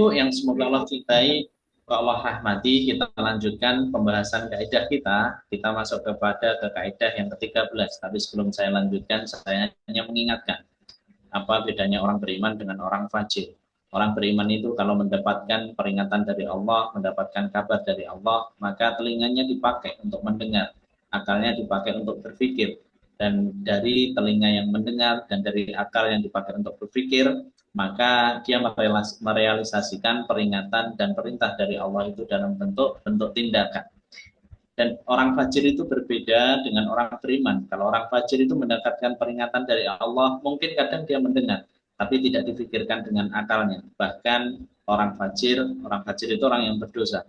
Ibu yang semoga Allah cintai, Allah rahmati, kita lanjutkan pembahasan kaidah kita. Kita masuk ke kaidah yang ke-13. Tapi sebelum saya lanjutkan, saya hanya mengingatkan apa bedanya orang beriman dengan orang fajir. Orang beriman itu kalau mendapatkan peringatan dari Allah, mendapatkan kabar dari Allah, maka telinganya dipakai untuk mendengar, akalnya dipakai untuk berpikir. Dan dari telinga yang mendengar dan dari akal yang dipakai untuk berpikir, maka dia merealisasikan peringatan dan perintah dari Allah itu dalam bentuk tindakan. Dan orang fajir itu berbeda dengan orang beriman. Kalau orang fajir itu mendapatkan peringatan dari Allah, mungkin kadang dia mendengar, tapi tidak difikirkan dengan akalnya. Bahkan orang fajir itu orang yang berdosa.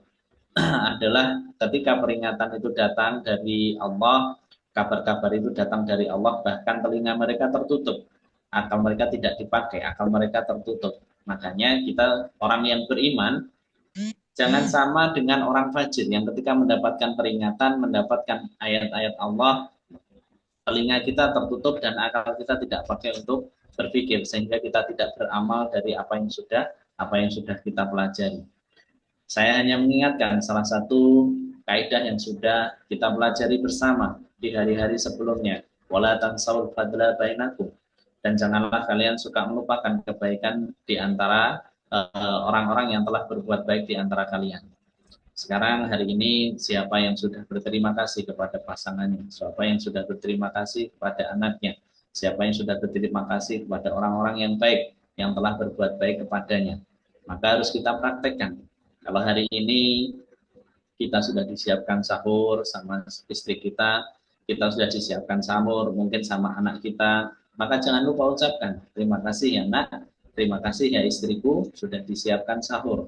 Adalah ketika peringatan itu datang dari Allah, kabar-kabar itu datang dari Allah, bahkan telinga mereka tertutup, akal mereka tidak dipakai, akal mereka tertutup. Makanya kita orang yang beriman jangan sama dengan orang fajir yang ketika mendapatkan peringatan, mendapatkan ayat-ayat Allah, telinga kita tertutup dan akal kita tidak pakai untuk berpikir, sehingga kita tidak beramal dari apa yang sudah kita pelajari. Saya hanya mengingatkan salah satu kaidah yang sudah kita pelajari bersama di hari-hari sebelumnya. Wala tansawul fadla bainakum. Dan janganlah kalian suka melupakan kebaikan di antara orang-orang yang telah berbuat baik di antara kalian. Sekarang hari ini siapa yang sudah berterima kasih kepada pasangannya, siapa yang sudah berterima kasih kepada anaknya, siapa yang sudah berterima kasih kepada orang-orang yang baik yang telah berbuat baik kepadanya. Maka harus kita praktekkan. Kalau hari ini kita sudah disiapkan sahur sama istri kita sudah disiapkan sahur mungkin sama anak kita, maka jangan lupa ucapkan terima kasih ya nak, terima kasih ya istriku, sudah disiapkan sahur,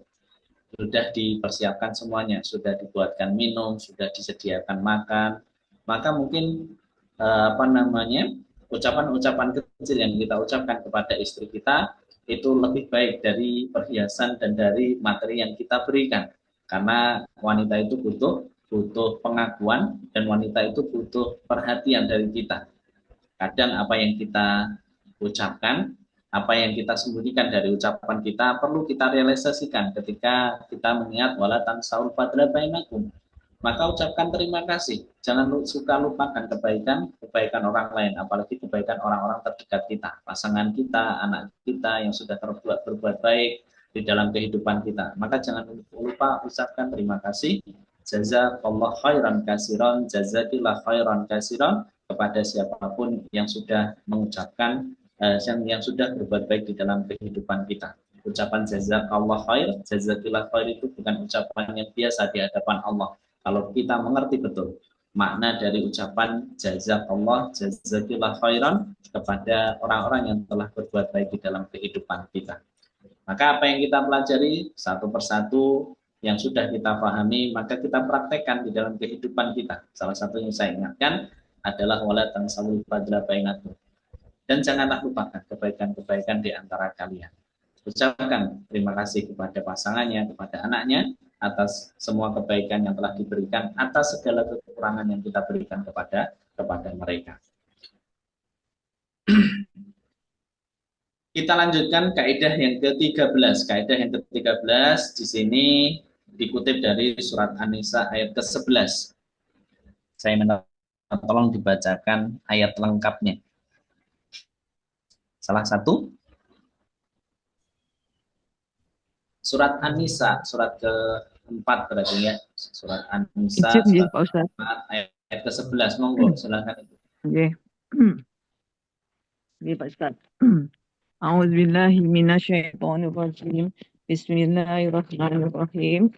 sudah dipersiapkan semuanya, sudah dibuatkan minum, sudah disediakan makan. Maka mungkin ucapan-ucapan kecil yang kita ucapkan kepada istri kita itu lebih baik dari perhiasan dan dari materi yang kita berikan. Karena wanita itu butuh pengakuan dan wanita itu butuh perhatian dari kita. Kadang apa yang kita ucapkan, apa yang kita sembunyikan dari ucapan kita perlu kita realisasikan ketika kita mengingat wala tansaul fadla bainakum. Maka ucapkan terima kasih. Jangan suka lupakan kebaikan orang lain, apalagi kebaikan orang-orang terdekat kita, pasangan kita, anak kita yang sudah berbuat baik di dalam kehidupan kita. Maka jangan lupa ucapkan terima kasih. Jazakallah khairan kasiran, jazakillah khairan kasiran kepada siapapun yang sudah mengucapkan yang sudah berbuat baik di dalam kehidupan kita. Ucapan jazakallah khair, jazakillah khair itu bukan ucapan yang biasa di hadapan Allah. Kalau kita mengerti betul makna dari ucapan jazakallah, jazakillah khairan kepada orang-orang yang telah berbuat baik di dalam kehidupan kita. Maka apa yang kita pelajari satu persatu yang sudah kita pahami, maka kita praktekkan di dalam kehidupan kita. Salah satu yang saya ingatkan adalah wala tansawul fadla bainakum. Dan janganlah lupakan kebaikan-kebaikan di antara kalian. Ucapkan terima kasih kepada pasangannya, kepada anaknya, atas semua kebaikan yang telah diberikan, atas segala kekurangan yang kita berikan kepada mereka. Kita lanjutkan kaidah yang ke-13. Kaidah yang ke-13 di sini dikutip dari surat An-Nisa ayat ke-11. Saya minta tolong dibacakan ayat lengkapnya. Salah satu surat An-Nisa, surat ke-4 berarti ya. Surat An-Nisa surat ke-4 ayat ke-11. Monggo, silakan. Oke. Ini Pak Ustaz. A'udzubillahi minasyaitonirrajim. Bismillahirrahmanirrahim.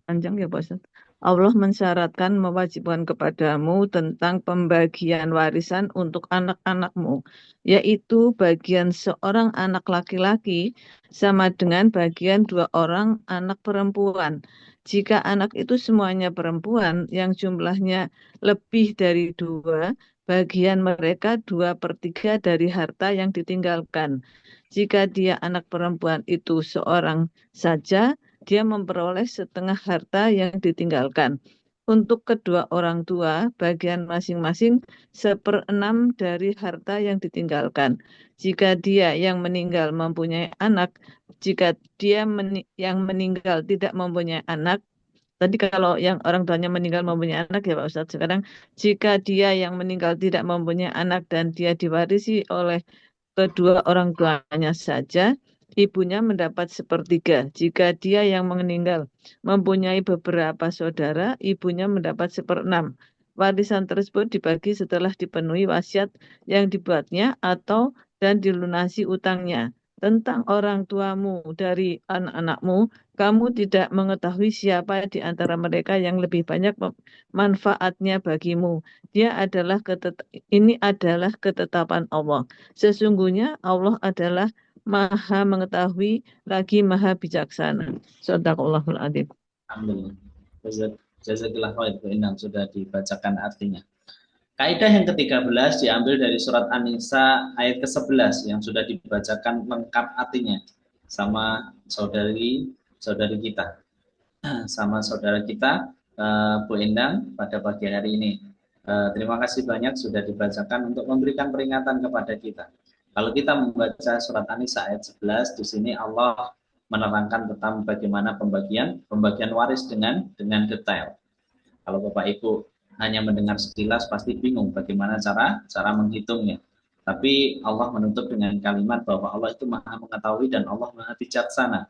Panjang ya Pak Ustaz. Allah mensyaratkan mewajibkan kepadamu tentang pembagian warisan untuk anak-anakmu, yaitu bagian seorang anak laki-laki sama dengan bagian 2 orang anak perempuan. Jika anak itu semuanya perempuan yang jumlahnya lebih dari 2, bagian mereka 2/3 dari harta yang ditinggalkan. Jika dia anak perempuan itu seorang saja, dia memperoleh setengah harta yang ditinggalkan. untuk kedua orang tua bagian masing-masing 1/6 dari harta yang ditinggalkan. Jika dia yang meninggal mempunyai anak, jika dia yang meninggal tidak mempunyai anak, tadi kalau yang orang tuanya meninggal mempunyai anak ya Pak Ustadz, sekarang jika dia yang meninggal tidak mempunyai anak dan dia diwarisi oleh kedua orang tuanya saja, ibunya mendapat 1/3. Jika dia yang meninggal mempunyai beberapa saudara, ibunya mendapat 1/6. Warisan tersebut dibagi setelah dipenuhi wasiat yang dibuatnya atau dan dilunasi utangnya. Tentang orang tuamu dari anak-anakmu, kamu tidak mengetahui siapa di antara mereka yang lebih banyak manfaatnya bagimu. Ini adalah ketetapan Allah. Sesungguhnya Allah adalah Maha mengetahui lagi Maha bijaksana. Shadaqallahul adzim. Alhamdulillah. Jazakillah khair, Bu Endang, sudah dibacakan artinya. Kaidah yang ke-13 diambil dari surat An-Nisa ayat ke-11 yang sudah dibacakan lengkap artinya sama saudari kita, sama saudara kita Bu Endang pada pagi hari ini. Terima kasih banyak sudah dibacakan untuk memberikan peringatan kepada kita. Kalau kita membaca surat An-Nisa ayat 11, di sini Allah menerangkan tentang bagaimana pembagian waris dengan detail. Kalau Bapak Ibu hanya mendengar sekilas pasti bingung bagaimana cara menghitungnya. Tapi Allah menutup dengan kalimat bahwa Allah itu Maha mengetahui dan Allah Maha bijaksana.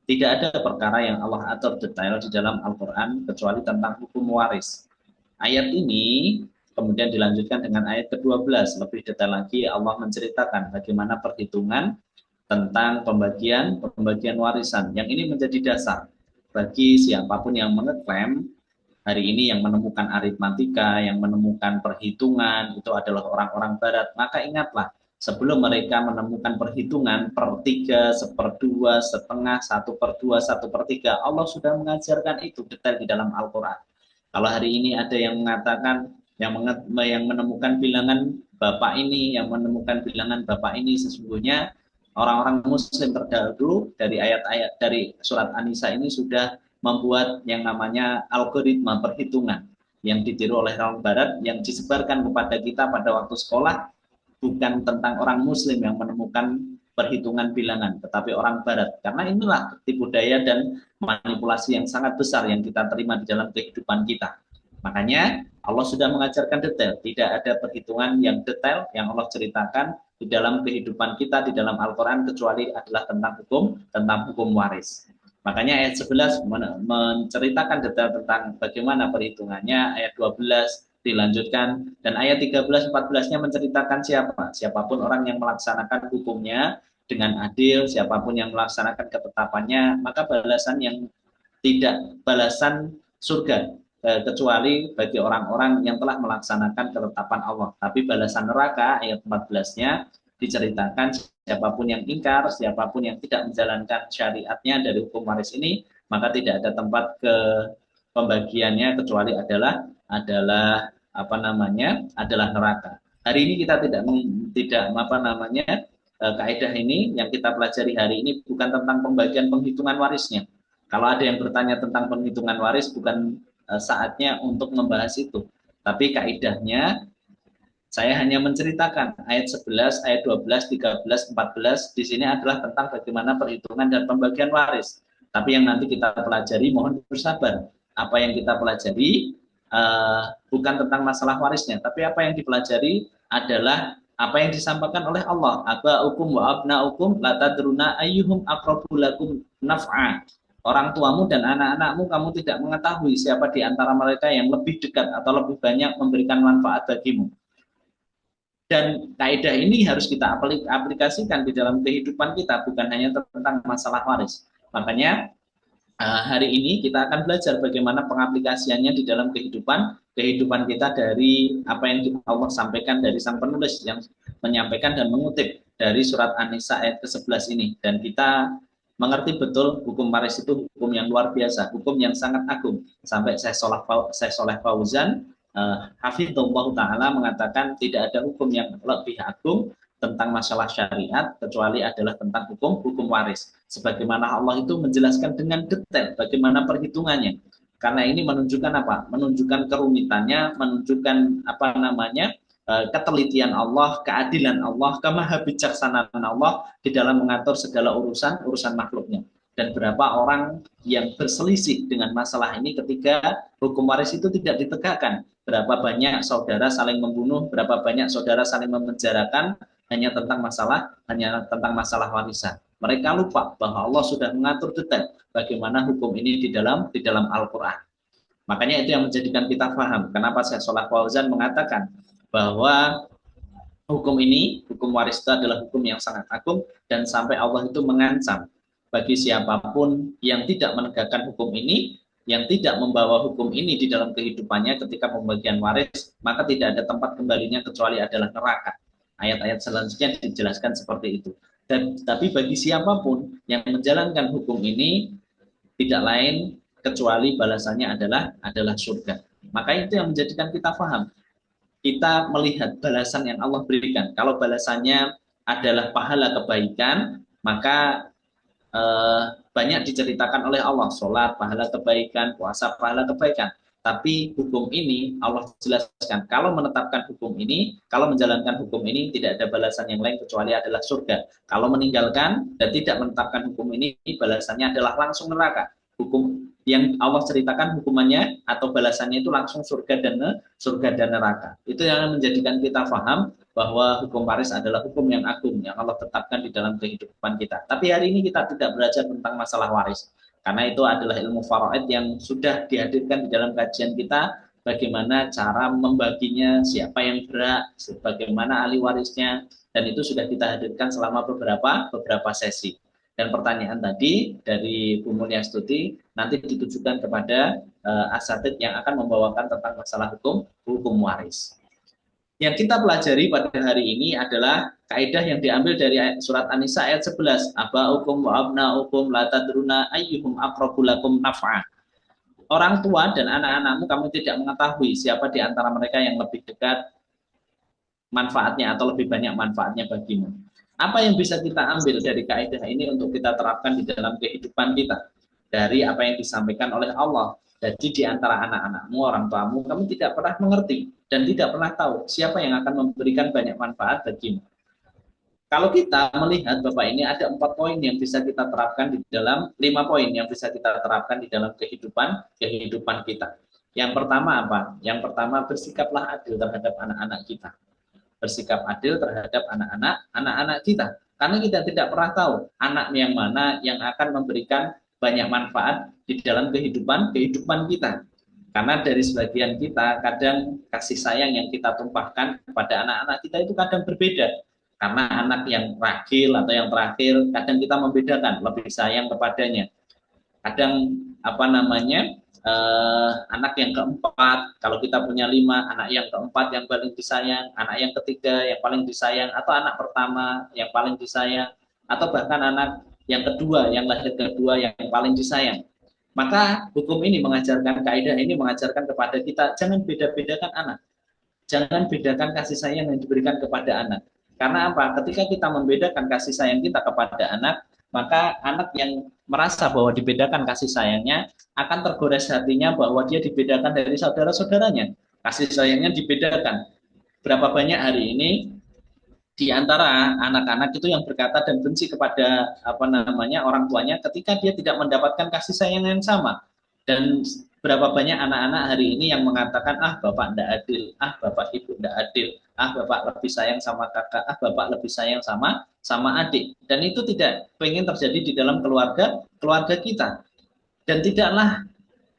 Tidak ada perkara yang Allah atur detail di dalam Al-Quran kecuali tentang hukum waris. Ayat ini kemudian dilanjutkan dengan ayat ke-12. Lebih detail lagi Allah menceritakan bagaimana perhitungan tentang pembagian warisan. Yang ini menjadi dasar bagi siapapun yang mengeklaim hari ini yang menemukan aritmatika, yang menemukan perhitungan, itu adalah orang-orang barat. Maka ingatlah, sebelum mereka menemukan perhitungan 1/3, 1/2, setengah, 1/2, 1/3, Allah sudah mengajarkan itu detail di dalam Al-Quran. Kalau hari ini ada yang mengatakan, yang menemukan bilangan bapak ini, yang menemukan bilangan bapak ini, sesungguhnya orang-orang muslim terdahulu dari ayat-ayat dari surat An-Nisa ini sudah membuat yang namanya algoritma perhitungan yang ditiru oleh orang barat yang disebarkan kepada kita pada waktu sekolah, bukan tentang orang muslim yang menemukan perhitungan bilangan, tetapi orang barat. Karena inilah tipu daya dan manipulasi yang sangat besar yang kita terima di dalam kehidupan kita. Makanya Allah sudah mengajarkan detail, tidak ada perhitungan yang detail yang Allah ceritakan di dalam kehidupan kita di dalam Al-Quran kecuali adalah tentang hukum waris. Makanya ayat 11 menceritakan detail tentang bagaimana perhitungannya, ayat 12 dilanjutkan, dan ayat 13-14-nya menceritakan siapapun orang yang melaksanakan hukumnya dengan adil, siapapun yang melaksanakan ketetapannya, maka balasan surga, kecuali bagi orang-orang yang telah melaksanakan ketetapan Allah. Tapi balasan neraka, ayat 14-nya diceritakan siapapun yang ingkar, siapapun yang tidak menjalankan syariatnya dari hukum waris ini, maka tidak ada tempat ke pembagiannya kecuali adalah neraka. Hari ini kita tidak kaidah ini yang kita pelajari hari ini bukan tentang pembagian penghitungan warisnya. Kalau ada yang bertanya tentang penghitungan waris, bukan saatnya untuk membahas itu. Tapi kaidahnya saya hanya menceritakan ayat 11, ayat 12, 13, 14 di sini adalah tentang bagaimana perhitungan dan pembagian waris. Tapi yang nanti kita pelajari, mohon bersabar. Apa yang kita pelajari bukan tentang masalah warisnya, tapi apa yang dipelajari adalah apa yang disampaikan oleh Allah. Aba'ukum wa abna'ukum la tadruna ayyuhum aqrabu lakum naf'a. Orang tuamu dan anak-anakmu kamu tidak mengetahui siapa di antara mereka yang lebih dekat atau lebih banyak memberikan manfaat bagimu. Dan kaidah ini harus kita aplikasikan di dalam kehidupan kita, bukan hanya tentang masalah waris. Makanya hari ini kita akan belajar bagaimana pengaplikasiannya di dalam kehidupan kita dari apa yang Allah sampaikan dari sang penulis yang menyampaikan dan mengutip dari surat An-Nisa ayat ke-11 ini. Dan kita mengerti betul hukum waris itu hukum yang luar biasa, hukum yang sangat agung. Sampai Syekh Shalih Fauzan Hafizullah Ta'ala mengatakan tidak ada hukum yang lebih agung tentang masalah syariat kecuali adalah tentang hukum waris. Sebagaimana Allah itu menjelaskan dengan detail bagaimana perhitungannya. Karena ini menunjukkan apa? Menunjukkan kerumitannya, menunjukkan apa namanya? Ketelitian Allah, keadilan Allah, kemahabijaksanaan Allah di dalam mengatur segala urusan makhluknya. Dan berapa orang yang berselisih dengan masalah ini ketika hukum waris itu tidak ditegakkan. Berapa banyak saudara saling membunuh, berapa banyak saudara saling memenjarakan hanya tentang masalah warisan. Mereka lupa bahwa Allah sudah mengatur detail bagaimana hukum ini di dalam Al-Qur'an. Makanya itu yang menjadikan kita paham kenapa Syekh Shalih Fauzan mengatakan bahwa hukum waris itu adalah hukum yang sangat agung, dan sampai Allah itu mengancam bagi siapapun yang tidak menegakkan hukum ini, yang tidak membawa hukum ini di dalam kehidupannya ketika pembagian waris, maka tidak ada tempat kembalinya kecuali adalah neraka. Ayat-ayat selanjutnya dijelaskan seperti itu. Dan tapi bagi siapapun yang menjalankan hukum ini, tidak lain kecuali balasannya adalah surga. Maka itu yang menjadikan kita paham. Kita melihat balasan yang Allah berikan. Kalau balasannya adalah pahala kebaikan, maka banyak diceritakan oleh Allah, sholat pahala kebaikan, puasa pahala kebaikan. Tapi hukum ini Allah jelaskan, kalau menetapkan hukum ini, kalau menjalankan hukum ini, tidak ada balasan yang lain kecuali adalah surga. Kalau meninggalkan dan tidak menetapkan hukum ini, balasannya adalah langsung neraka. Hukum yang Allah ceritakan hukumannya atau balasannya itu langsung surga dan neraka. Itu yang menjadikan kita paham bahwa hukum waris adalah hukum yang agung yang Allah tetapkan di dalam kehidupan kita. Tapi hari ini kita tidak belajar tentang masalah waris, karena itu adalah ilmu faraid yang sudah dihadirkan di dalam kajian kita, bagaimana cara membaginya, siapa yang berhak, bagaimana ahli warisnya, dan itu sudah kita hadirkan selama beberapa sesi. Dan pertanyaan tadi dari Bu Mulyastuti nanti ditujukan kepada asatid yang akan membawakan tentang masalah hukum waris. Yang kita pelajari pada hari ini adalah kaidah yang diambil dari surat An-Nisa ayat 11. Aba'ukum wa abna'ukum la tadruna ayyuhum aqrabu lakum naf'a. Orang tua dan anak-anakmu kamu tidak mengetahui siapa di antara mereka yang lebih dekat manfaatnya atau lebih banyak manfaatnya bagimu. Apa yang bisa kita ambil dari kaidah ini untuk kita terapkan di dalam kehidupan kita? Dari apa yang disampaikan oleh Allah. Jadi di antara anak-anakmu, orang tuamu, kamu tidak pernah mengerti dan tidak pernah tahu siapa yang akan memberikan banyak manfaat bagimu. Kalau kita melihat Bapak ini ada 4 poin yang bisa kita terapkan di dalam 5 poin yang bisa kita terapkan di dalam kehidupan kita. Yang pertama apa? Yang pertama, bersikaplah adil terhadap anak-anak kita. Bersikap adil terhadap anak-anak kita. Karena kita tidak pernah tahu anak yang mana yang akan memberikan banyak manfaat di dalam kehidupan kita. Karena dari sebagian kita kadang kasih sayang yang kita tumpahkan kepada anak-anak kita itu kadang berbeda. Karena anak yang ragil atau yang terakhir kadang kita membedakan, lebih sayang kepadanya. Kadang anak yang keempat, kalau kita punya 5, anak yang keempat yang paling disayang, anak yang ketiga yang paling disayang, atau anak pertama yang paling disayang, atau bahkan anak yang kedua, yang lahir kedua yang paling disayang. Maka hukum ini mengajarkan, kaidah ini mengajarkan kepada kita, jangan beda-bedakan anak. Jangan bedakan kasih sayang yang diberikan kepada anak. Karena apa? Ketika kita membedakan kasih sayang kita kepada anak, maka anak yang merasa bahwa dibedakan kasih sayangnya akan tergores hatinya bahwa dia dibedakan dari saudara-saudaranya. Kasih sayangnya dibedakan. Berapa banyak hari ini di antara anak-anak itu yang berkata dan benci kepada orang tuanya ketika dia tidak mendapatkan kasih sayang yang sama. Dan berapa banyak anak-anak hari ini yang mengatakan, bapak tidak adil, bapak ibu tidak adil, bapak lebih sayang sama kakak, bapak lebih sayang sama adik. Dan itu tidak pengen terjadi di dalam keluarga kita. Dan tidaklah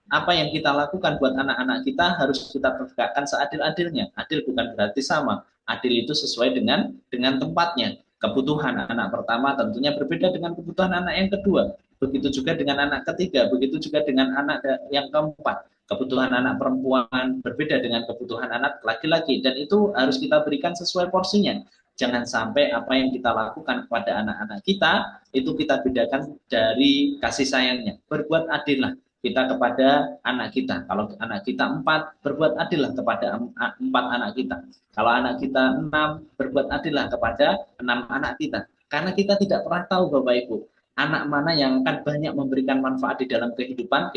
apa yang kita lakukan buat anak-anak kita harus kita tegakkan seadil-adilnya. Adil bukan berarti sama. Adil itu sesuai dengan tempatnya. Kebutuhan anak pertama tentunya berbeda dengan kebutuhan anak yang kedua. Begitu juga dengan anak ketiga, begitu juga dengan anak yang keempat. Kebutuhan anak perempuan berbeda dengan kebutuhan anak laki-laki, dan itu harus kita berikan sesuai porsinya. Jangan sampai apa yang kita lakukan kepada anak-anak kita itu kita bedakan dari kasih sayangnya. Berbuat adillah kita kepada anak kita. Kalau anak kita 4, berbuat adillah kepada 4 anak kita. Kalau anak kita 6, berbuat adillah kepada 6 anak kita. Karena kita tidak pernah tahu Bapak Ibu, anak mana yang akan banyak memberikan manfaat di dalam kehidupan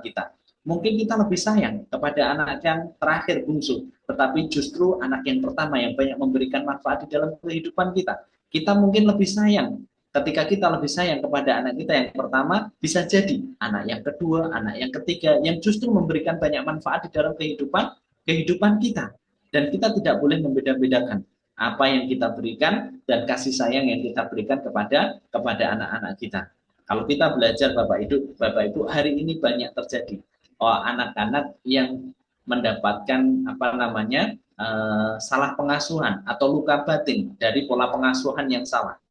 kita. Mungkin kita lebih sayang kepada anak yang terakhir bungsu, tetapi justru anak yang pertama yang banyak memberikan manfaat di dalam kehidupan kita. Kita mungkin lebih sayang, ketika kita lebih sayang kepada anak kita yang pertama, bisa jadi anak yang kedua, anak yang ketiga, yang justru memberikan banyak manfaat di dalam kehidupan kita. Dan kita tidak boleh membeda-bedakan apa yang kita berikan dan kasih sayang yang kita berikan kepada anak-anak kita. Kalau kita belajar Bapak Ibu, hari ini banyak terjadi anak-anak yang mendapatkan salah pengasuhan atau luka batin dari pola pengasuhan yang salah.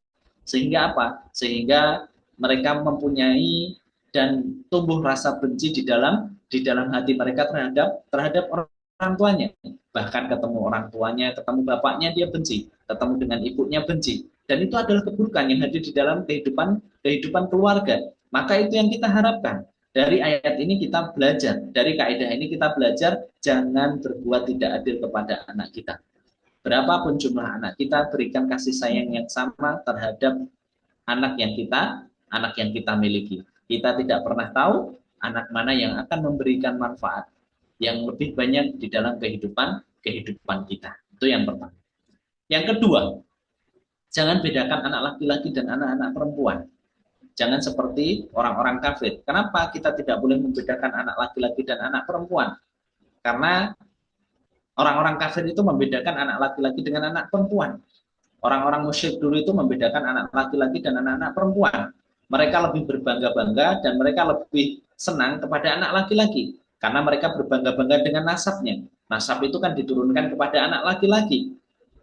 Sehingga apa? Sehingga mereka mempunyai dan tumbuh rasa benci di dalam hati mereka terhadap orang tuanya. Bahkan ketemu orang tuanya, ketemu bapaknya dia benci, ketemu dengan ibunya benci. Dan itu adalah keburukan yang hadir di dalam kehidupan keluarga. Maka itu yang kita harapkan. Dari ayat ini kita belajar, dari kaidah ini kita belajar jangan berbuat tidak adil kepada anak kita. Berapapun jumlah anak kita, berikan kasih sayang yang sama terhadap anak yang kita miliki. Kita tidak pernah tahu anak mana yang akan memberikan manfaat yang lebih banyak di dalam kehidupan kita. Itu yang pertama. Yang kedua, jangan bedakan anak laki-laki dan anak-anak perempuan. Jangan seperti orang-orang kafir. Kenapa kita tidak boleh membedakan anak laki-laki dan anak perempuan? Karena orang-orang kafir itu membedakan anak laki-laki dengan anak perempuan. Orang-orang musyrik dulu itu membedakan anak laki-laki dan anak-anak perempuan. Mereka lebih berbangga-bangga dan mereka lebih senang kepada anak laki-laki. Karena mereka berbangga-bangga dengan nasabnya. Nasab itu kan diturunkan kepada anak laki-laki.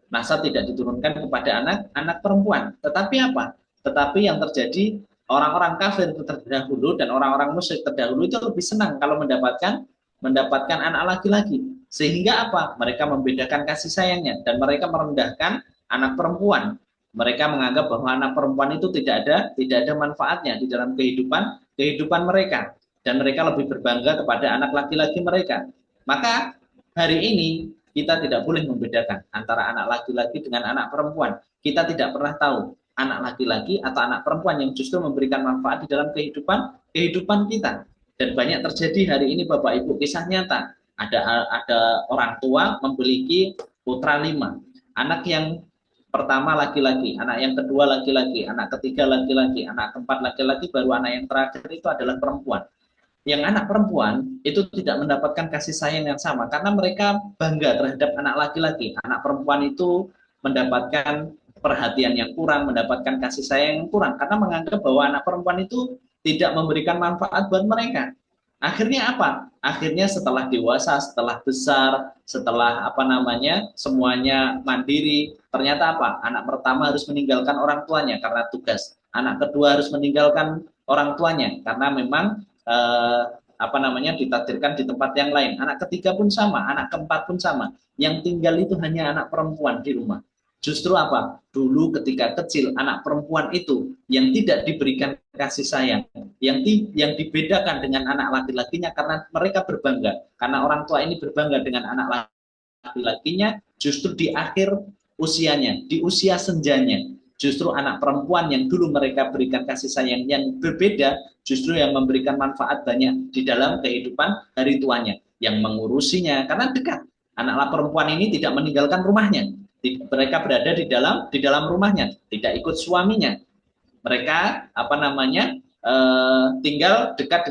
Nasab tidak diturunkan kepada anak perempuan. Tetapi apa? Tetapi yang terjadi, orang-orang kafir terdahulu dan orang-orang musyrik terdahulu itu lebih senang kalau mendapatkan anak laki-laki. Sehingga apa? Mereka membedakan kasih sayangnya dan mereka merendahkan anak perempuan. Mereka menganggap bahwa anak perempuan itu tidak ada manfaatnya di dalam kehidupan mereka, dan mereka lebih berbangga kepada anak laki-laki mereka. Maka hari ini kita tidak boleh membedakan antara anak laki-laki dengan anak perempuan. Kita tidak pernah tahu anak laki-laki atau anak perempuan yang justru memberikan manfaat di dalam kehidupan kita. Dan banyak terjadi hari ini Bapak Ibu, kisah nyata. Ada orang tua memiliki putra 5. Anak yang pertama laki-laki, anak yang kedua laki-laki, anak ketiga laki-laki, anak keempat laki-laki, baru anak yang terakhir itu adalah perempuan. Yang anak perempuan itu tidak mendapatkan kasih sayang yang sama karena mereka bangga terhadap anak laki-laki. Anak perempuan itu mendapatkan perhatian yang kurang, mendapatkan kasih sayang yang kurang karena menganggap bahwa anak perempuan itu tidak memberikan manfaat buat mereka. Akhirnya apa? Akhirnya setelah dewasa, setelah besar, setelah semuanya mandiri, ternyata apa? Anak pertama harus meninggalkan orang tuanya karena tugas. Anak kedua harus meninggalkan orang tuanya karena memang ditakdirkan di tempat yang lain. Anak ketiga pun sama, anak keempat pun sama. Yang tinggal itu hanya anak perempuan di rumah. Justru apa? Dulu ketika kecil anak perempuan itu yang tidak diberikan kasih sayang, yang dibedakan dengan anak laki-lakinya karena mereka berbangga, karena orang tua ini berbangga dengan anak laki-lakinya, justru di akhir usianya, di usia senjanya, justru anak perempuan yang dulu mereka berikan kasih sayang yang berbeda, justru yang memberikan manfaat banyak di dalam kehidupan hari tuanya, yang mengurusinya, karena dekat. Anak perempuan ini tidak meninggalkan rumahnya, mereka berada di dalam rumahnya, tidak ikut suaminya. Mereka tinggal dekat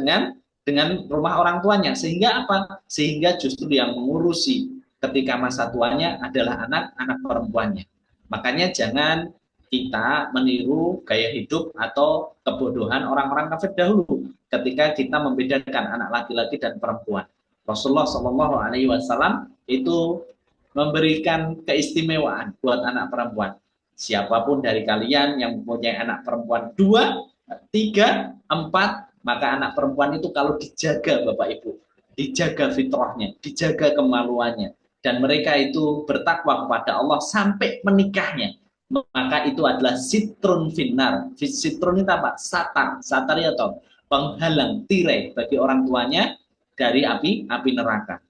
dengan rumah orang tuanya, sehingga apa? Sehingga justru yang mengurusi ketika masa tuanya adalah anak-anak perempuannya. Makanya jangan kita meniru gaya hidup atau kebodohan orang-orang kafir dahulu ketika kita membedakan anak laki-laki dan perempuan. Rasulullah SAW itu memberikan keistimewaan buat anak perempuan. Siapapun dari kalian yang mempunyai anak perempuan 2, 3, 4, maka anak perempuan itu kalau dijaga Bapak Ibu, dijaga fitrahnya, dijaga kemaluannya, dan mereka itu bertakwa kepada Allah sampai menikahnya, maka itu adalah sitrun finnar. Sitrun itu apa? Satar ya toh, penghalang, tirai bagi orang tuanya dari api neraka.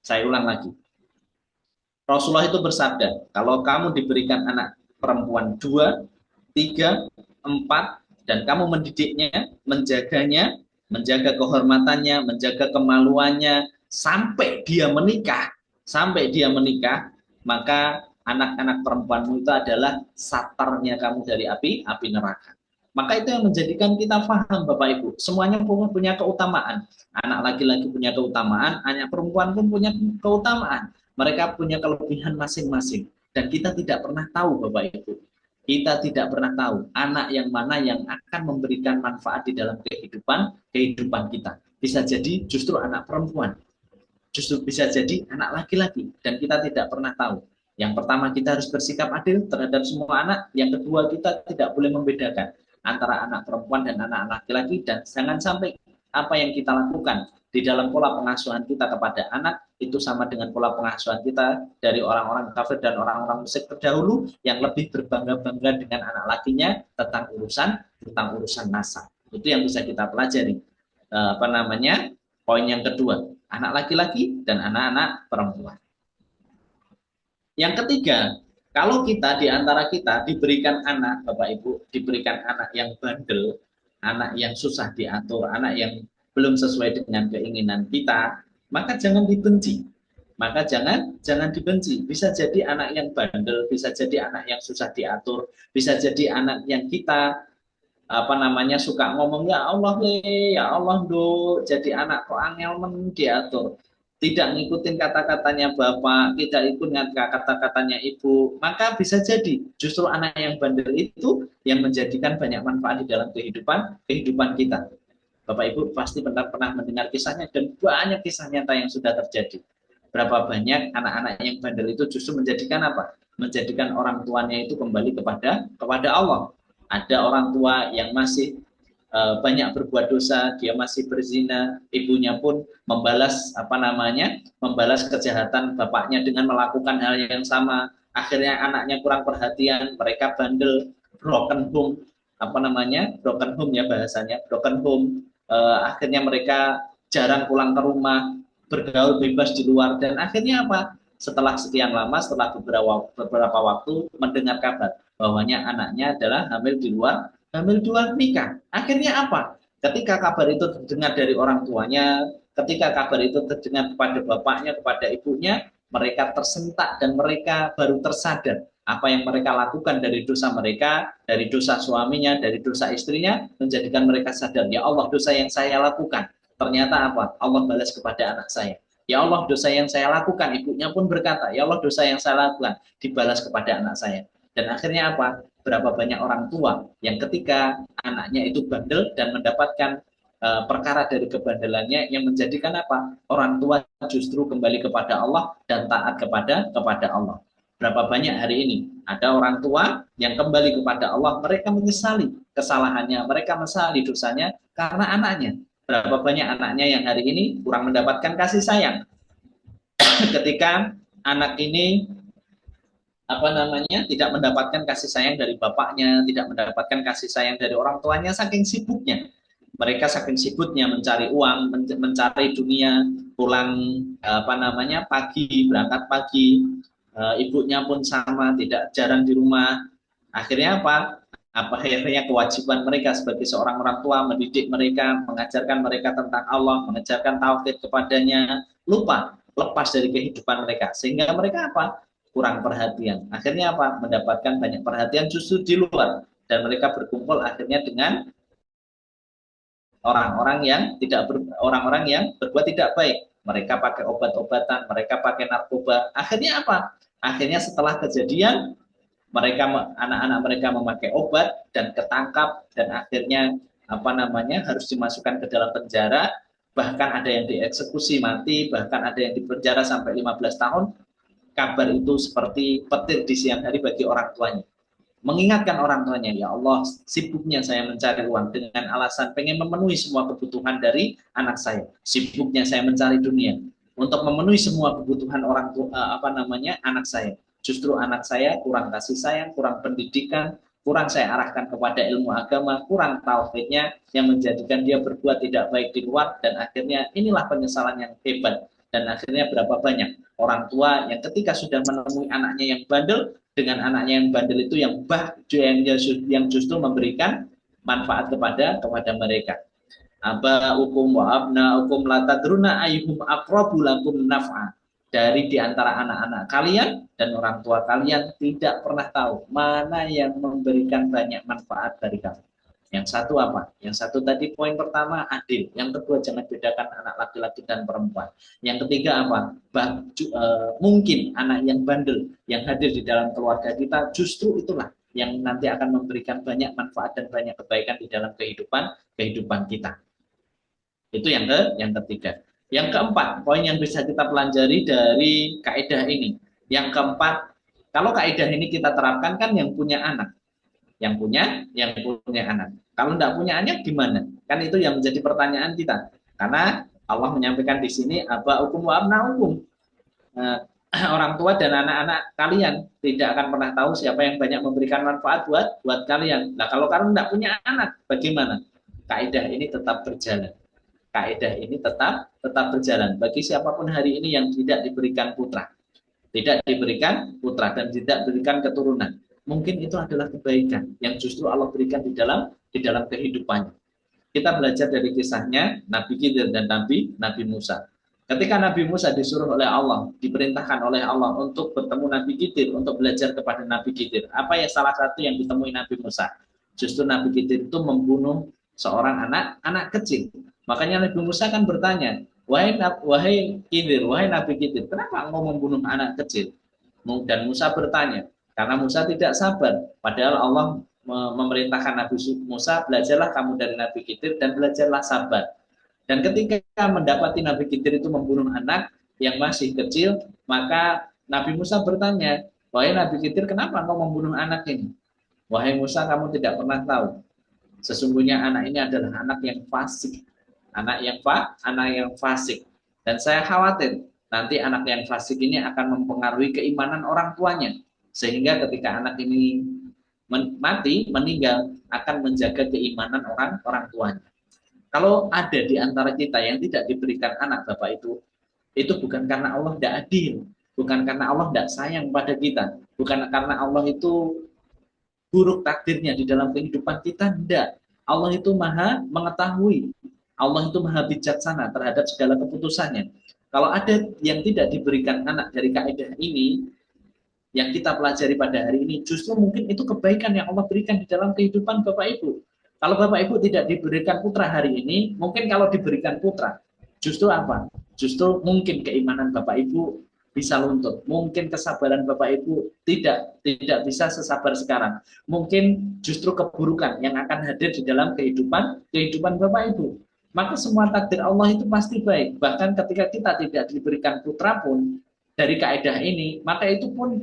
Saya ulang lagi. Rasulullah itu bersabda, kalau kamu diberikan anak perempuan 2, 3, 4, dan kamu mendidiknya, menjaganya, menjaga kehormatannya, menjaga kemaluannya sampai dia menikah, maka anak-anak perempuanmu itu adalah satarnya kamu dari api neraka. Maka itu yang menjadikan kita paham Bapak Ibu, semuanya punya keutamaan. Anak laki-laki punya keutamaan, anak perempuan pun punya keutamaan. Mereka punya kelebihan masing-masing. Dan kita tidak pernah tahu Bapak Ibu. Kita tidak pernah tahu anak yang mana yang akan memberikan manfaat di dalam kehidupan kita. Bisa jadi justru anak perempuan, justru bisa jadi anak laki-laki, dan kita tidak pernah tahu. Yang pertama, kita harus bersikap adil terhadap semua anak. Yang kedua, kita tidak boleh membedakan antara anak perempuan dan anak laki-laki, dan jangan sampai apa yang kita lakukan di dalam pola pengasuhan kita kepada anak itu sama dengan pola pengasuhan kita dari orang-orang kafir dan orang-orang musyrik terdahulu yang lebih berbangga-bangga dengan anak lakinya tentang urusan nasab. Itu yang bisa kita pelajari. Poin yang kedua, anak laki-laki dan anak-anak perempuan. Yang ketiga, kalau kita di antara kita diberikan anak, Bapak Ibu, diberikan anak yang bandel, anak yang susah diatur, anak yang belum sesuai dengan keinginan kita, maka jangan dibenci. Maka jangan dibenci. Bisa jadi anak yang bandel, bisa jadi anak yang susah diatur, bisa jadi anak yang kita suka ngomong ya Allah do, jadi anak kok angel men diatur, tidak ngikutin kata-katanya bapak, tidak ikut kata-katanya ibu, maka bisa jadi justru anak yang bandel itu yang menjadikan banyak manfaat di dalam kehidupan kita. Bapak Ibu pasti pernah mendengar kisahnya, dan banyak kisah nyata yang sudah terjadi. Berapa banyak anak-anak yang bandel itu justru menjadikan apa? Menjadikan orang tuanya itu kembali kepada Allah. Ada orang tua yang masih banyak berbuat dosa, dia masih berzina, ibunya pun membalas kejahatan bapaknya dengan melakukan hal yang sama. Akhirnya anaknya kurang perhatian, mereka bandel, broken home, broken home ya bahasanya, broken home. Akhirnya mereka jarang pulang ke rumah, bergaul bebas di luar, dan akhirnya apa? Setelah sekian lama, setelah beberapa waktu mendengar kabar bahwanya anaknya adalah hamil di luar nikah. Akhirnya apa? Ketika kabar itu terdengar dari orang tuanya, ketika kabar itu terdengar kepada bapaknya, kepada ibunya, mereka tersentak dan mereka baru tersadar apa yang mereka lakukan dari dosa mereka, dari dosa suaminya, dari dosa istrinya, menjadikan mereka sadar, ya Allah, dosa yang saya lakukan ternyata apa? Allah balas kepada anak saya. Ya Allah, dosa yang saya lakukan, ibunya pun berkata, ya Allah, dosa yang saya lakukan dibalas kepada anak saya. Dan akhirnya apa? Berapa banyak orang tua yang ketika anaknya itu bandel dan mendapatkan perkara dari kebandelannya yang menjadikan apa? Orang tua justru kembali kepada Allah dan taat kepada Allah. Berapa banyak hari ini ada orang tua yang kembali kepada Allah, mereka menyesali kesalahannya, mereka menyesali dosanya karena anaknya. Berapa banyak anaknya yang hari ini kurang mendapatkan kasih sayang. Ketika anak ini tidak mendapatkan kasih sayang dari bapaknya, tidak mendapatkan kasih sayang dari orang tuanya, saking sibuknya. Mereka saking sibuknya mencari uang, mencari dunia, pulang pagi, berangkat pagi, ibunya pun sama, tidak jarang di rumah. Akhirnya apa? Akhirnya kewajiban mereka sebagai seorang orang tua mendidik mereka, mengajarkan mereka tentang Allah, mengajarkan tauhid kepadanya, lupa, lepas dari kehidupan mereka, sehingga mereka apa? Kurang perhatian. Akhirnya apa? Mendapatkan banyak perhatian justru di luar, dan mereka berkumpul akhirnya dengan orang-orang yang berbuat tidak baik. Mereka pakai obat-obatan, mereka pakai narkoba. Akhirnya apa? Akhirnya setelah kejadian anak-anak mereka memakai obat dan ketangkap, dan akhirnya harus dimasukkan ke dalam penjara, bahkan ada yang dieksekusi mati, bahkan ada yang dipenjara sampai 15 tahun. Kabar itu seperti petir di siang hari bagi orang tuanya. Mengingatkan orang tuanya, ya Allah, sibuknya saya mencari uang dengan alasan pengen memenuhi semua kebutuhan dari anak saya. Sibuknya saya mencari dunia untuk memenuhi semua kebutuhan orang tua, anak saya. Justru anak saya kurang kasih sayang, kurang pendidikan, kurang saya arahkan kepada ilmu agama, kurang tauhidnya, yang menjadikan dia berbuat tidak baik di luar, dan akhirnya inilah penyesalan yang hebat. Dan akhirnya berapa banyak orang tua yang ketika sudah menemui anaknya yang bandel, dengan anaknya yang bandel itu yang justru memberikan manfaat kepada mereka. aba'ukum wa abna'ukum la tadruna ayyuhum aqrabu lakum naf'a. Dari di antara anak-anak kalian dan orang tua kalian tidak pernah tahu mana yang memberikan banyak manfaat dari kamu. Yang satu apa? Yang satu tadi poin pertama adil. Yang kedua jangan bedakan anak laki-laki dan perempuan. Yang ketiga apa? Mungkin anak yang bandel yang hadir di dalam keluarga kita justru itulah yang nanti akan memberikan banyak manfaat dan banyak kebaikan di dalam kehidupan kita. Itu yang ketiga. Yang keempat, poin yang bisa kita pelajari dari kaidah ini. Yang keempat, kalau kaidah ini kita terapkan kan yang punya anak, yang punya anak. Kalau tidak punya anak gimana? Kan itu yang menjadi pertanyaan kita. Karena Allah menyampaikan di sini apa hukum wa abnaukum. Orang tua dan anak-anak kalian tidak akan pernah tahu siapa yang banyak memberikan manfaat buat kalian. Nah, kalau kalian tidak punya anak, bagaimana? Kaidah ini tetap berjalan. Kaidah ini tetap berjalan bagi siapapun hari ini yang tidak diberikan putra, dan tidak diberikan keturunan. Mungkin itu adalah kebaikan yang justru Allah berikan di dalam kehidupannya. Kita belajar dari kisahnya Nabi Khidir dan Nabi Musa. Ketika Nabi Musa disuruh oleh Allah, diperintahkan oleh Allah untuk bertemu Nabi Khidir, untuk belajar kepada Nabi Khidir. Apa ya salah satu yang ditemui Nabi Musa? Justru Nabi Khidir itu membunuh seorang anak kecil. Makanya Nabi Musa kan bertanya, wahai Khidir, wahai Nabi Khidir, kenapa engkau membunuh anak kecil? Dan Musa bertanya, karena Musa tidak sabar. Padahal Allah memerintahkan Nabi Musa, belajarlah kamu dari Nabi Khidir dan belajarlah sabar. Dan ketika mendapati Nabi Khidir itu membunuh anak yang masih kecil, maka Nabi Musa bertanya, wahai Nabi Khidir, kenapa engkau membunuh anak ini? Wahai Musa, kamu tidak pernah tahu. Sesungguhnya anak ini adalah anak yang fasik. Anak yang fasik. Dan saya khawatir nanti anak yang fasik ini akan mempengaruhi keimanan orang tuanya. Sehingga ketika anak ini meninggal, akan menjaga keimanan orang tuanya. Kalau ada di antara kita yang tidak diberikan anak Bapak itu bukan karena Allah tidak adil, bukan karena Allah tidak sayang pada kita, bukan karena Allah itu buruk takdirnya di dalam kehidupan kita, tidak. Allah itu maha mengetahui, Allah itu maha bijaksana terhadap segala keputusannya. Kalau ada yang tidak diberikan anak dari kaidah ini, yang kita pelajari pada hari ini, justru mungkin itu kebaikan yang Allah berikan di dalam kehidupan Bapak Ibu. Kalau Bapak Ibu tidak diberikan putra hari ini, mungkin kalau diberikan putra, justru apa? Justru mungkin keimanan Bapak Ibu bisa luntur. Mungkin kesabaran Bapak Ibu tidak bisa sesabar sekarang. Mungkin justru keburukan yang akan hadir di dalam kehidupan Bapak Ibu. Maka semua takdir Allah itu pasti baik. Bahkan ketika kita tidak diberikan putra pun, dari kaidah ini, maka itu pun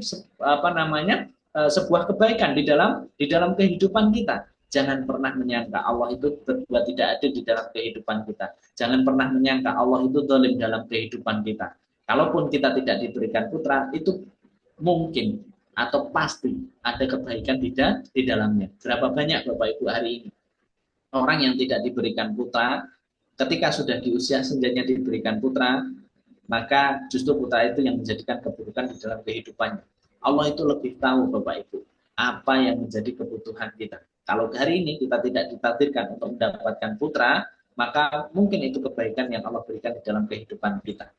sebuah kebaikan di dalam kehidupan kita. Jangan pernah menyangka Allah itu berbuat tidak adil di dalam kehidupan kita. Jangan pernah menyangka Allah itu zalim dalam kehidupan kita. Kalaupun kita tidak diberikan putra, itu mungkin atau pasti ada kebaikan di dalamnya. Berapa banyak Bapak Ibu hari ini orang yang tidak diberikan putra, ketika sudah di usia senjanya diberikan putra, maka justru putra itu yang menjadikan keburukan di dalam kehidupannya. Allah itu lebih tahu Bapak Ibu apa yang menjadi kebutuhan kita. Kalau hari ini kita tidak ditakdirkan untuk mendapatkan putra, maka mungkin itu kebaikan yang Allah berikan di dalam kehidupan kita.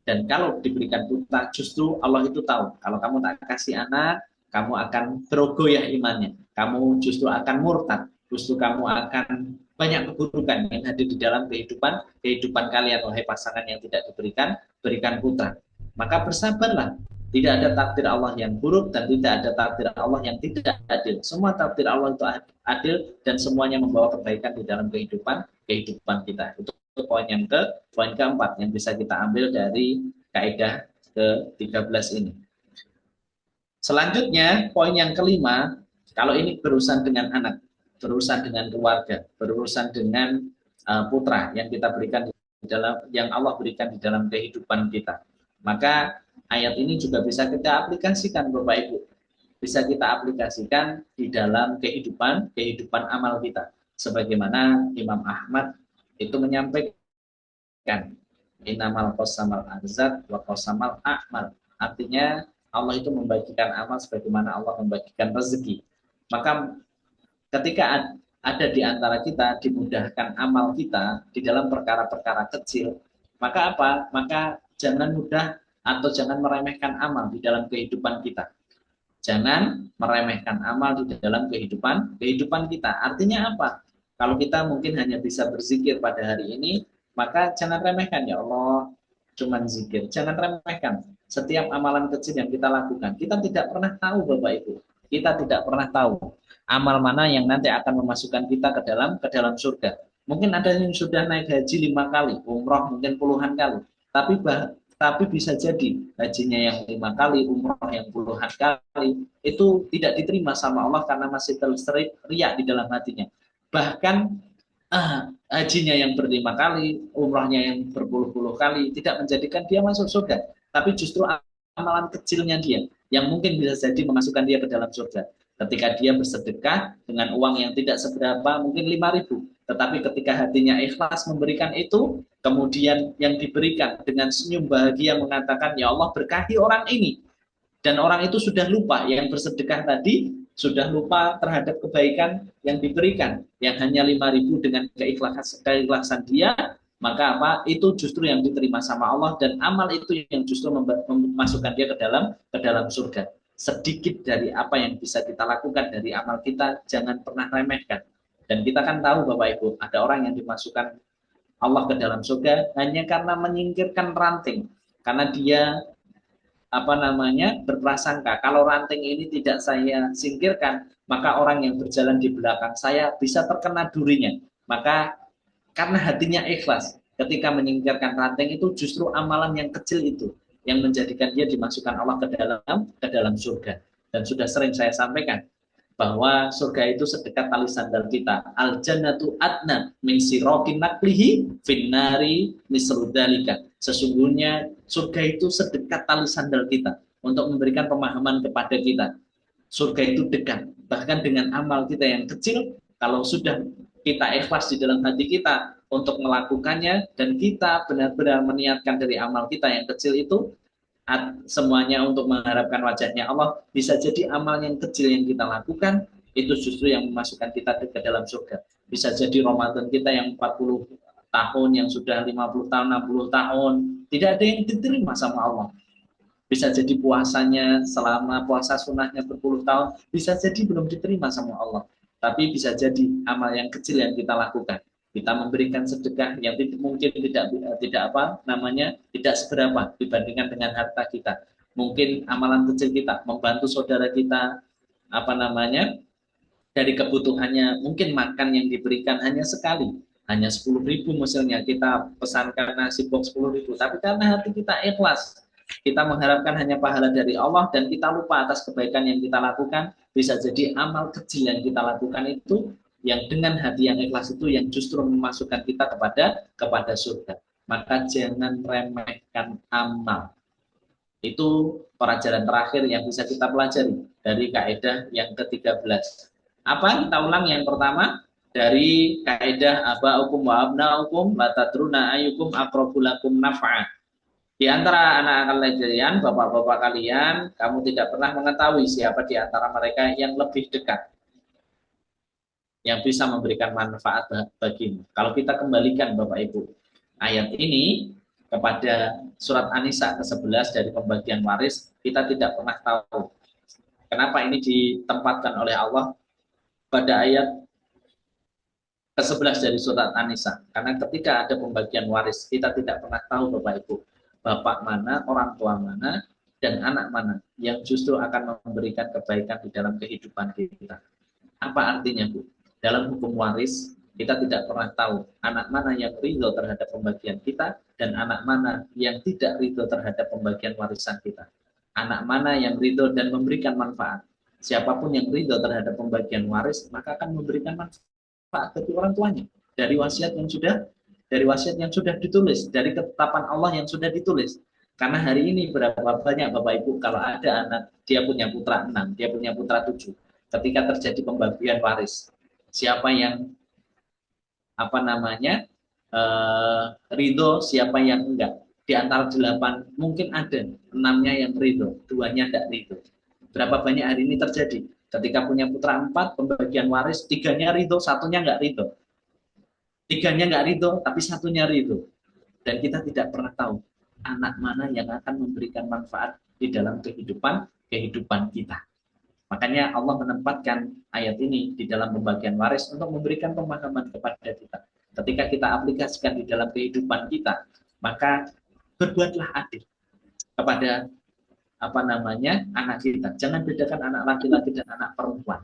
Dan kalau diberikan putra, justru Allah itu tahu, kalau kamu tak kasih anak, kamu akan berogoyah imannya, kamu justru akan murtad, justru kamu akan banyak keburukan yang hadir di dalam kehidupan kalian, wahai pasangan yang tidak berikan putra. Maka bersabarlah. Tidak ada takdir Allah yang buruk dan tidak ada takdir Allah yang tidak adil. Semua takdir Allah itu adil dan semuanya membawa kebaikan di dalam kehidupan kita. Itu poin keempat yang bisa kita ambil dari kaidah ke-13 ini. Selanjutnya, poin yang kelima, kalau ini berurusan dengan anak, berurusan dengan keluarga, berurusan dengan putra yang kita berikan yang Allah berikan di dalam kehidupan kita. Maka ayat ini juga bisa kita aplikasikan Bapak Ibu. Bisa kita aplikasikan di dalam kehidupan amal kita. Sebagaimana Imam Ahmad itu menyampaikan innamal qasamal arzaq wa qasamal a'mal. Artinya Allah itu membagikan amal sebagaimana Allah membagikan rezeki. Maka ketika ada di antara kita dimudahkan amal kita di dalam perkara-perkara kecil, maka apa? Maka jangan mudah atau jangan meremehkan amal di dalam kehidupan kita. Jangan meremehkan amal di dalam kehidupan kita. Artinya apa? Kalau kita mungkin hanya bisa berzikir pada hari ini, maka jangan remehkan, ya Allah, cuman zikir. Jangan remehkan setiap amalan kecil yang kita lakukan. Kita tidak pernah tahu, Bapak Ibu. Kita tidak pernah tahu amal mana yang nanti akan memasukkan kita ke dalam surga. Mungkin ada yang sudah naik haji 5 kali, umroh mungkin puluhan kali. Tapi bisa jadi hajinya yang 5 kali, umroh yang puluhan kali, itu tidak diterima sama Allah karena masih terserit riak di dalam hatinya. Bahkan hajinya yang ber5 kali, umrohnya yang berpuluh-puluh kali, tidak menjadikan dia masuk surga. Tapi justru amalan kecilnya dia, yang mungkin bisa jadi memasukkan dia ke dalam surga. Ketika dia bersedekah dengan uang yang tidak seberapa, mungkin 5.000. Tetapi ketika hatinya ikhlas memberikan itu, kemudian yang diberikan dengan senyum bahagia mengatakan, ya Allah berkahi orang ini. Dan orang itu sudah lupa, yang bersedekah tadi sudah lupa terhadap kebaikan yang diberikan. Yang hanya 5.000 dengan keikhlasan dia, maka apa? Itu justru yang diterima sama Allah, dan amal itu yang justru memasukkan dia ke dalam surga. Sedikit dari apa yang bisa kita lakukan dari amal kita, jangan pernah remehkan. Dan kita kan tahu Bapak Ibu, ada orang yang dimasukkan Allah ke dalam surga hanya karena menyingkirkan ranting. Karena dia berprasangka, kalau ranting ini tidak saya singkirkan, maka orang yang berjalan di belakang saya bisa terkena durinya. Maka karena hatinya ikhlas, ketika menyingkirkan ranting itu, justru amalan yang kecil itu yang menjadikan dia dimasukkan Allah ke dalam surga. Dan sudah sering saya sampaikan bahwa surga itu sedekat tali sandal kita. Al jannatu adna min sirokin naklihi finnari misrudalika. Sesungguhnya surga itu sedekat tali sandal kita. Untuk memberikan pemahaman kepada kita, surga itu dekat. Bahkan dengan amal kita yang kecil, kalau sudah kita ikhlas di dalam hati kita untuk melakukannya, dan kita benar-benar meniatkan dari amal kita yang kecil itu, semuanya untuk mengharapkan wajahnya Allah, bisa jadi amal yang kecil yang kita lakukan itu justru yang memasukkan kita ke dalam surga. Bisa jadi Ramadan kita yang 40 tahun, yang sudah 50 tahun, 60 tahun, tidak ada yang diterima sama Allah. Bisa jadi puasanya, selama puasa sunnahnya berpuluh tahun, bisa jadi belum diterima sama Allah. Tapi bisa jadi amal yang kecil yang kita lakukan. Kita memberikan sedekah yang mungkin tidak seberapa dibandingkan dengan harta kita. Mungkin amalan kecil kita membantu saudara kita dari kebutuhannya, mungkin makan yang diberikan hanya sekali, hanya 10.000 misalnya, kita pesankan nasi box 10.000, tapi karena hati kita ikhlas, kita mengharapkan hanya pahala dari Allah, dan kita lupa atas kebaikan yang kita lakukan. Bisa jadi amal kecil yang kita lakukan itu, yang dengan hati yang ikhlas itu, yang justru memasukkan kita kepada surga. Maka jangan remehkan amal. Itu pelajaran terakhir yang bisa kita pelajari dari kaidah yang ke-13. Apa? Kita ulang yang pertama, dari kaidah aba'ukum wa abna'ukum la tadruna ayyukum aqrabu lakum naf'a. Di antara anak-anak kalian, bapak-bapak kalian, kamu tidak pernah mengetahui siapa di antara mereka yang lebih dekat, yang bisa memberikan manfaat bagimu. Kalau kita kembalikan Bapak Ibu ayat ini kepada surat An-Nisa ke-11 dari pembagian waris, kita tidak pernah tahu kenapa ini ditempatkan oleh Allah pada ayat ke-11 dari surat An-Nisa. Karena ketika ada pembagian waris, kita tidak pernah tahu Bapak Ibu, bapak mana, orang tua mana, dan anak mana yang justru akan memberikan kebaikan di dalam kehidupan kita. Apa artinya, Bu? Dalam hukum waris, kita tidak pernah tahu anak mana yang ridho terhadap pembagian kita, dan anak mana yang tidak ridho terhadap pembagian warisan kita. Anak mana yang ridho dan memberikan manfaat. Siapapun yang ridho terhadap pembagian waris, maka akan memberikan manfaat bagi orang tuanya. Dari wasiat yang sudah ditulis, dari ketetapan Allah yang sudah ditulis. Karena hari ini berapa banyak Bapak Ibu, kalau ada anak, dia punya putra 6, dia punya putra 7. Ketika terjadi pembagian waris, siapa yang ridho, siapa yang enggak. Di antara 8, mungkin ada 6-nya yang ridho, 2-nya enggak ridho. Berapa banyak hari ini terjadi? Ketika punya putra 4, pembagian waris 3-nya ridho, 1-nya nggak ridho. 3-nya nggak ridho, tapi 1-nya ridho. Dan kita tidak pernah tahu anak mana yang akan memberikan manfaat di dalam kehidupan kita. Makanya Allah menempatkan ayat ini di dalam pembagian waris untuk memberikan pemahaman kepada kita. Ketika kita aplikasikan di dalam kehidupan kita, maka berbuatlah adil kepada anak kita. Jangan bedakan anak laki-laki dan anak perempuan.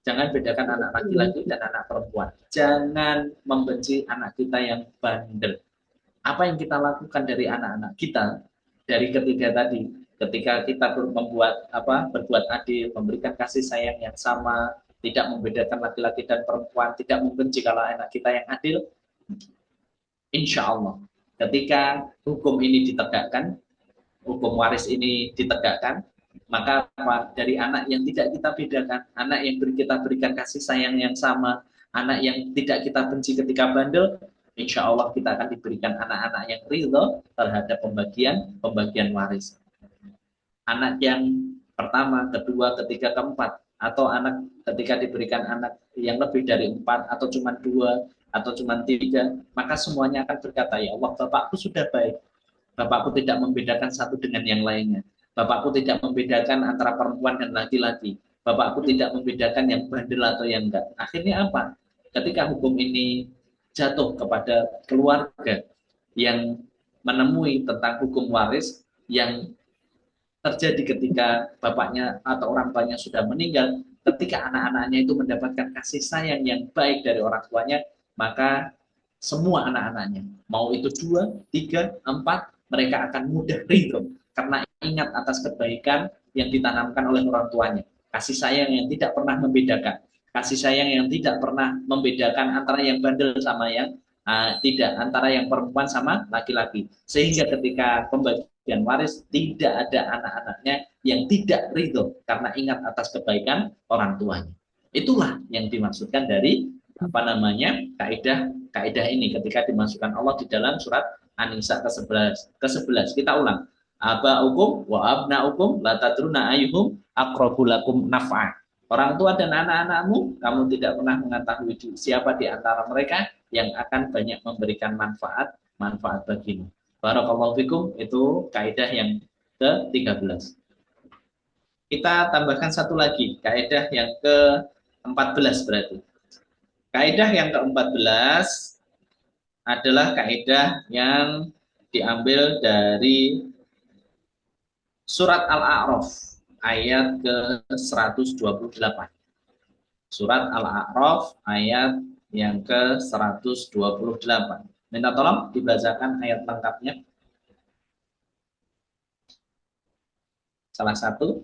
Jangan bedakan anak laki-laki dan anak perempuan. Jangan membenci anak kita yang bandel. Apa yang kita lakukan dari anak-anak kita dari ketiga tadi, ketika kita berbuat adil, memberikan kasih sayang yang sama, tidak membedakan laki-laki dan perempuan, tidak membenci kalau anak kita yang adil, insya Allah ketika hukum ini ditegakkan, hukum waris ini ditegakkan, maka dari anak yang tidak kita bedakan, anak yang kita berikan kasih sayang yang sama, anak yang tidak kita benci ketika bandel, insya Allah kita akan diberikan anak-anak yang ridho terhadap pembagian waris. Anak yang pertama, kedua, ketiga, keempat, atau anak ketika diberikan anak yang lebih dari 4, atau cuma 2, atau cuma 3, maka semuanya akan berkata, ya Allah, Bapakku sudah baik. Bapakku tidak membedakan satu dengan yang lainnya. Bapakku tidak membedakan antara perempuan dan laki-laki. Bapakku tidak membedakan yang bandel atau yang enggak. Akhirnya apa? Ketika hukum ini jatuh kepada keluarga yang menemui tentang hukum waris yang terjadi ketika bapaknya atau orang tuanya sudah meninggal, ketika anak-anaknya itu mendapatkan kasih sayang yang baik dari orang tuanya, maka semua anak-anaknya, mau itu 2, 3, 4, mereka akan mudah ridho karena ingat atas kebaikan yang ditanamkan oleh orang tuanya. Kasih sayang yang tidak pernah membedakan, kasih sayang yang tidak pernah membedakan antara yang bandel sama yang tidak, antara yang perempuan sama laki-laki. Sehingga ketika pembagian waris tidak ada anak-anaknya yang tidak ridho karena ingat atas kebaikan orang tuanya. Itulah yang dimaksudkan dari kaidah ini ketika dimasukkan Allah di dalam surat An-Nisa ke-11. Kita ulang. Aba'ukum wa abna'ukum la tadruna ayyuhum aqrabu lakum naf'a. Orang tua dan anak-anakmu, kamu tidak pernah mengetahui siapa di antara mereka yang akan banyak memberikan manfaat bagimu. Barakallahu fikum, itu kaidah yang ke-13. Kita tambahkan satu lagi, kaidah yang ke-14 berarti. Kaidah yang ke-14 adalah kaidah yang diambil dari surat Al-A'raf ayat ke-128. Surat Al-A'raf ayat yang ke-128. Minta tolong dibacakan ayat lengkapnya. Salah satu.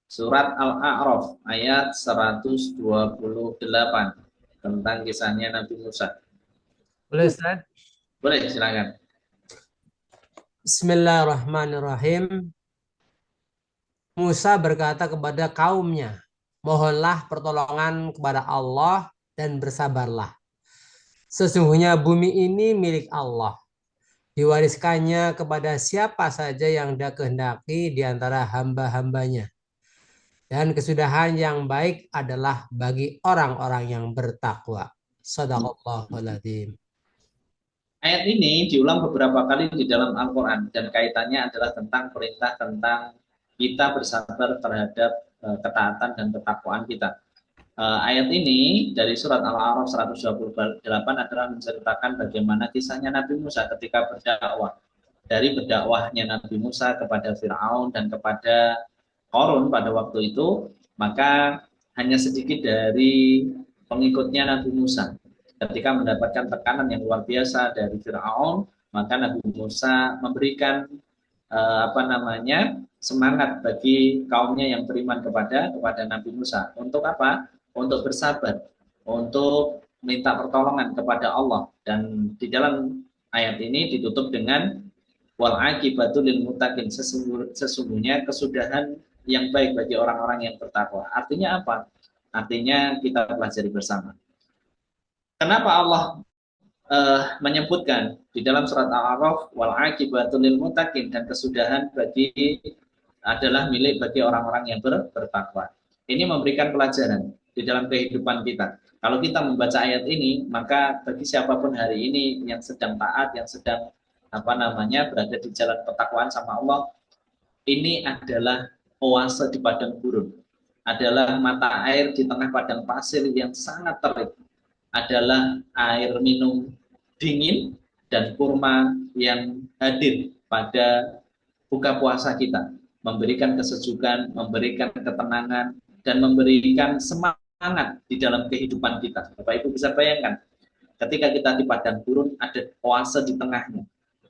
Surat Al-A'raf ayat 128 tentang kisahnya Nabi Musa. Boleh, Ustaz? Boleh, silakan. Bismillahirrahmanirrahim. Musa berkata kepada kaumnya, mohonlah pertolongan kepada Allah dan bersabarlah. Sesungguhnya bumi ini milik Allah. Diwariskannya kepada siapa saja yang dia kehendaki di antara hamba-hambanya. Dan kesudahan yang baik adalah bagi orang-orang yang bertakwa. Shadaqallahul adzim. Ayat ini diulang beberapa kali di dalam Al-Quran dan kaitannya adalah tentang perintah tentang kita bersabar terhadap ketaatan dan ketakwaan kita. Ayat ini dari surat Al-A'raf 128 adalah menceritakan bagaimana kisahnya Nabi Musa ketika berdakwah. Dari berdakwahnya Nabi Musa kepada Fir'aun dan kepada Qarun pada waktu itu, maka hanya sedikit dari pengikutnya Nabi Musa. Ketika mendapatkan tekanan yang luar biasa dari Fir'aun, maka Nabi Musa memberikan semangat bagi kaumnya yang beriman kepada Nabi Musa. Untuk apa? Untuk bersabar, untuk minta pertolongan kepada Allah. Dan di dalam ayat ini ditutup dengan wal aqibatu lil muttaqin, sesungguhnya kesudahan yang baik bagi orang-orang yang bertakwa. Artinya apa? Artinya kita pelajari bersama. Kenapa Allah menyebutkan di dalam surat Al-A'raf, wal aqibatul lil muttaqin, dan kesudahan adalah milik bagi orang-orang yang bertakwa. Ini memberikan pelajaran di dalam kehidupan kita. Kalau kita membaca ayat ini, maka bagi siapapun hari ini yang sedang taat, yang sedang berada di jalan ketakwaan sama Allah, ini adalah oase di padang gurun, adalah mata air di tengah padang pasir yang sangat terik, adalah air minum dingin dan kurma yang hadir pada buka puasa kita, memberikan kesejukan, memberikan ketenangan, dan memberikan semangat di dalam kehidupan kita. Bapak Ibu bisa bayangkan, ketika kita di padang gurun, ada oase di tengahnya,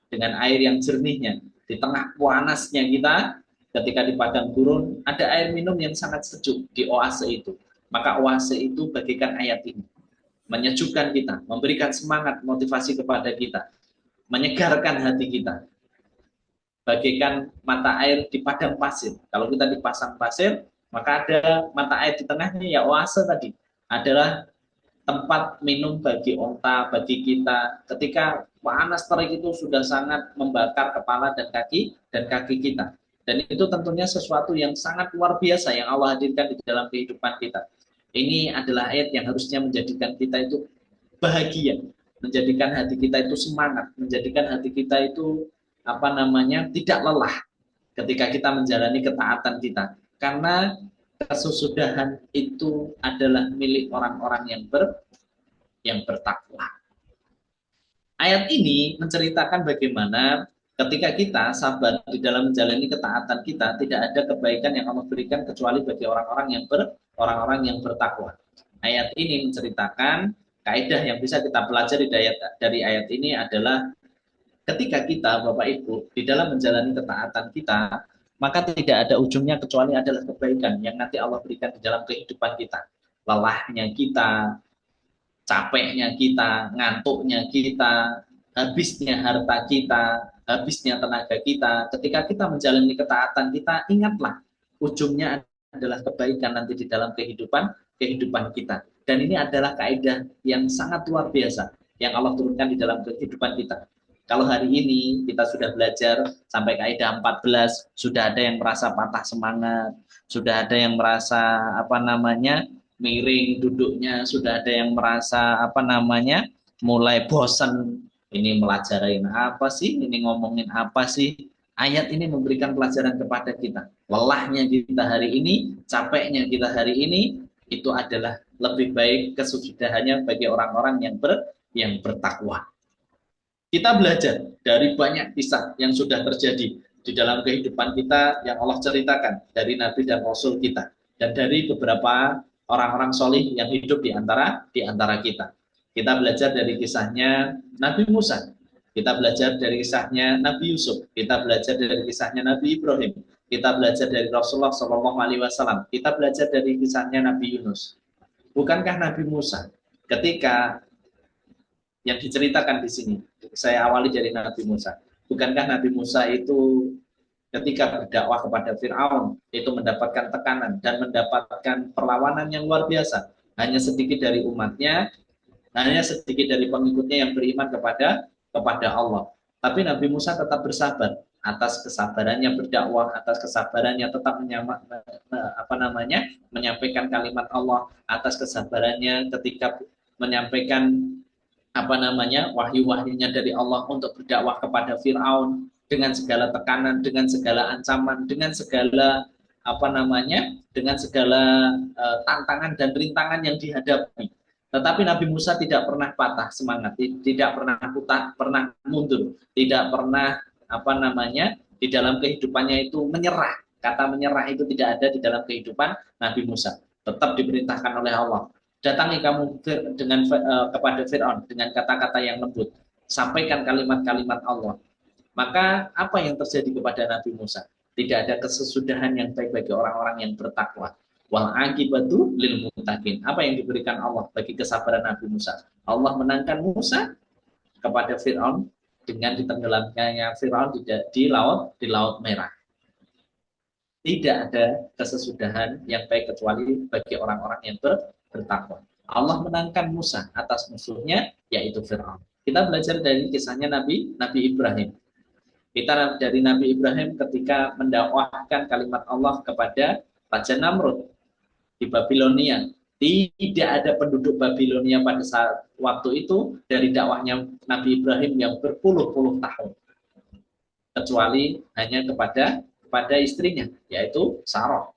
dengan air yang jernihnya, di tengah panasnya kita, ketika di padang gurun, ada air minum yang sangat sejuk di oase itu. Maka oase itu bagikan ayat ini, menyejukkan kita, memberikan semangat, motivasi kepada kita, menyegarkan hati kita, bagaikan mata air di padang pasir. Kalau kita di pasang pasir, maka ada mata air di tengahnya, ya oase tadi, adalah tempat minum bagi onta, bagi kita, ketika panas terik itu sudah sangat membakar kepala dan kaki kita. Dan itu tentunya sesuatu yang sangat luar biasa yang Allah hadirkan di dalam kehidupan kita. Ini adalah ayat yang harusnya menjadikan kita itu bahagia, menjadikan hati kita itu semangat, menjadikan hati kita itu tidak lelah ketika kita menjalani ketaatan kita. Karena kesudahan itu adalah milik orang-orang yang bertakwa. Ayat ini menceritakan bagaimana ketika kita sabar di dalam menjalani ketaatan kita, tidak ada kebaikan yang Allah berikan kecuali bagi orang-orang yang bertakwa. Ayat ini menceritakan kaidah yang bisa kita pelajari dari ayat ini adalah ketika kita, Bapak Ibu, di dalam menjalani ketaatan kita, maka tidak ada ujungnya kecuali adalah kebaikan yang nanti Allah berikan di dalam kehidupan kita. Lelahnya kita, capeknya kita, ngantuknya kita, habisnya harta kita, habisnya tenaga kita, ketika kita menjalani ketaatan kita, ingatlah ujungnya adalah kebaikan nanti di dalam kehidupan kita. Dan ini adalah kaidah yang sangat luar biasa yang Allah turunkan di dalam kehidupan kita. Kalau hari ini kita sudah belajar sampai kaidah 14, sudah ada yang merasa patah semangat, sudah ada yang merasa miring duduknya, sudah ada yang merasa mulai bosan, ini melajarain apa sih, ini ngomongin apa sih. Ayat ini memberikan pelajaran kepada kita. Lelahnya kita hari ini, capeknya kita hari ini, itu adalah lebih baik kesudahannya bagi orang-orang yang bertakwa. Kita belajar dari banyak kisah yang sudah terjadi di dalam kehidupan kita yang Allah ceritakan dari Nabi dan Rasul kita, dan dari beberapa orang-orang solih yang hidup di antara kita. Kita belajar dari kisahnya Nabi Musa, kita belajar dari kisahnya Nabi Yusuf, kita belajar dari kisahnya Nabi Ibrahim, kita belajar dari Rasulullah SAW, kita belajar dari kisahnya Nabi Yunus. Bukankah Nabi Musa ketika yang diceritakan di sini, saya awali dari Nabi Musa. Bukankah Nabi Musa itu ketika berdakwah kepada Fir'aun itu mendapatkan tekanan dan mendapatkan perlawanan yang luar biasa. Hanya sedikit dari umatnya, hanya sedikit dari pengikutnya yang beriman kepada Allah. Tapi Nabi Musa tetap bersabar atas kesabarannya berdakwah, atas kesabarannya tetap menyampaikan kalimat Allah, atas kesabarannya ketika menyampaikan wahyu-wahyunya dari Allah untuk berdakwah kepada Fir'aun dengan segala tekanan, dengan segala ancaman, dengan segala dengan segala tantangan dan rintangan yang dihadapi. Tetapi Nabi Musa tidak pernah patah semangat, tidak pernah mundur, tidak pernah di dalam kehidupannya itu menyerah. Kata menyerah itu tidak ada di dalam kehidupan Nabi Musa. Tetap diperintahkan oleh Allah, datangi kamu kepada Fir'aun dengan kata-kata yang lembut, sampaikan kalimat-kalimat Allah. Maka apa yang terjadi kepada Nabi Musa? Tidak ada kesesudahan yang baik bagi orang-orang yang bertakwa. Wal aqibatu lil muttaqin. Apa yang diberikan Allah bagi kesabaran Nabi Musa? Allah menangkan Musa kepada Fir'aun dengan ditenggelamkannya Fir'aun di laut Merah. Tidak ada kesesudahan yang baik kecuali bagi orang-orang yang bertakwa. Allah menangkan Musa atas musuhnya, yaitu Fir'aun. Kita belajar dari kisahnya Nabi Ibrahim. Kita dari Nabi Ibrahim ketika mendakwahkan kalimat Allah kepada Raja Namrud di Babilonia. Tidak ada penduduk Babilonia pada saat waktu itu dari dakwahnya Nabi Ibrahim yang berpuluh-puluh tahun, kecuali hanya kepada istrinya, yaitu Sarah.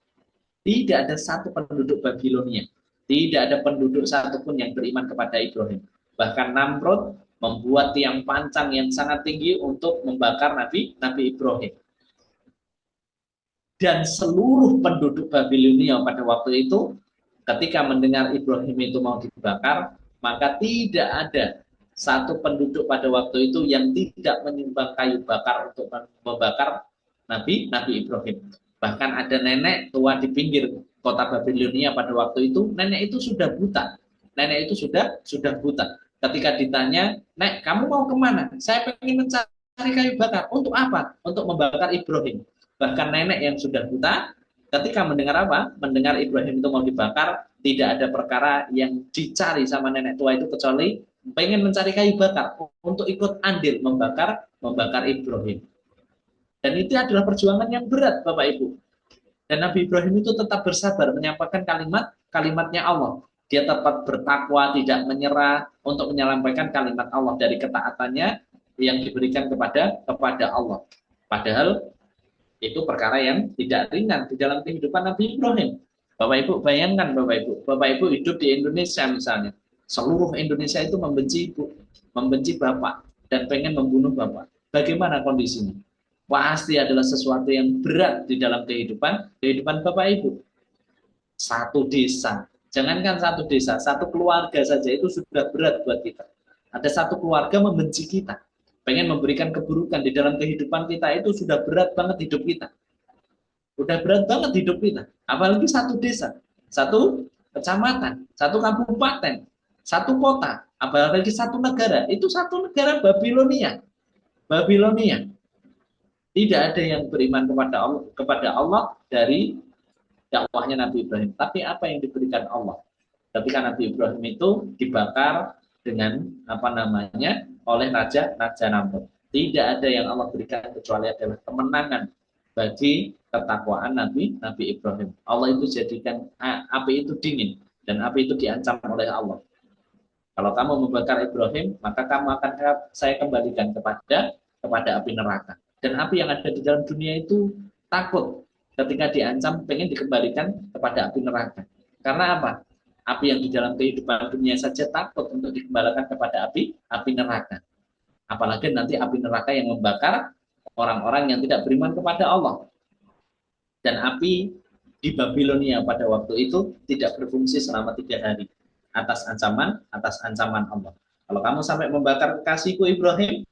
Tidak ada satu penduduk Babilonia, tidak ada penduduk satupun yang beriman kepada Ibrahim. Bahkan Namrud membuat tiang pancang yang sangat tinggi untuk membakar Nabi Ibrahim. Dan seluruh penduduk Babilonia pada waktu itu, ketika mendengar Ibrahim itu mau dibakar, maka tidak ada satu penduduk pada waktu itu yang tidak menyumbang kayu bakar untuk membakar Nabi Ibrahim. Bahkan ada nenek tua di pinggir kota Babilonia pada waktu itu, nenek itu sudah buta. Nenek itu sudah buta. Ketika ditanya, "Nek, kamu mau kemana?" "Saya pengen mencari kayu bakar." "Untuk apa?" "Untuk membakar Ibrahim." Bahkan nenek yang sudah buta, ketika mendengar apa? Mendengar Ibrahim itu mau dibakar, tidak ada perkara yang dicari sama nenek tua itu kecuali pengen mencari kayu bakar untuk ikut andil membakar Ibrahim. Dan itu adalah perjuangan yang berat, Bapak Ibu. Dan Nabi Ibrahim itu tetap bersabar menyampaikan kalimatnya Allah. Dia tetap bertakwa, tidak menyerah untuk menyampaikan kalimat Allah dari ketaatannya yang diberikan kepada Allah. Padahal itu perkara yang tidak ringan di dalam kehidupan Nabi Ibrahim. Bapak Ibu bayangkan, Bapak Ibu hidup di Indonesia misalnya, seluruh Indonesia itu membenci Bapak dan pengen membunuh Bapak. Bagaimana kondisinya? Pasti adalah sesuatu yang berat di dalam kehidupan Bapak Ibu. Satu desa, jangankan satu desa, satu keluarga saja itu sudah berat buat kita. Ada satu keluarga membenci kita, pengen memberikan keburukan di dalam kehidupan kita, itu sudah berat banget hidup kita. Sudah berat banget hidup kita. Apalagi satu desa, satu kecamatan, satu kabupaten, satu kota, apalagi satu negara. Itu satu negara Babilonia. Tidak ada yang beriman kepada Allah dari dakwahnya Nabi Ibrahim. Tapi apa yang diberikan Allah? Ketika Nabi Ibrahim itu dibakar dengan oleh Raja Namrud. Tidak ada yang Allah berikan kecuali adalah kemenangan bagi ketakwaan Nabi Ibrahim. Allah itu jadikan api itu dingin dan api itu diancam oleh Allah. Kalau kamu membakar Ibrahim, maka kamu akan saya kembalikan kepada api neraka. Dan api yang ada di dalam dunia itu takut ketika diancam pengen dikembalikan kepada api neraka. Karena apa? Api yang di dalam kehidupan dunia saja takut untuk dikembalikan kepada api neraka. Apalagi nanti api neraka yang membakar orang-orang yang tidak beriman kepada Allah. Dan api di Babilonia pada waktu itu tidak berfungsi selama 3 hari atas ancaman Allah. Kalau kamu sampai membakar kekasihku Ibrahim,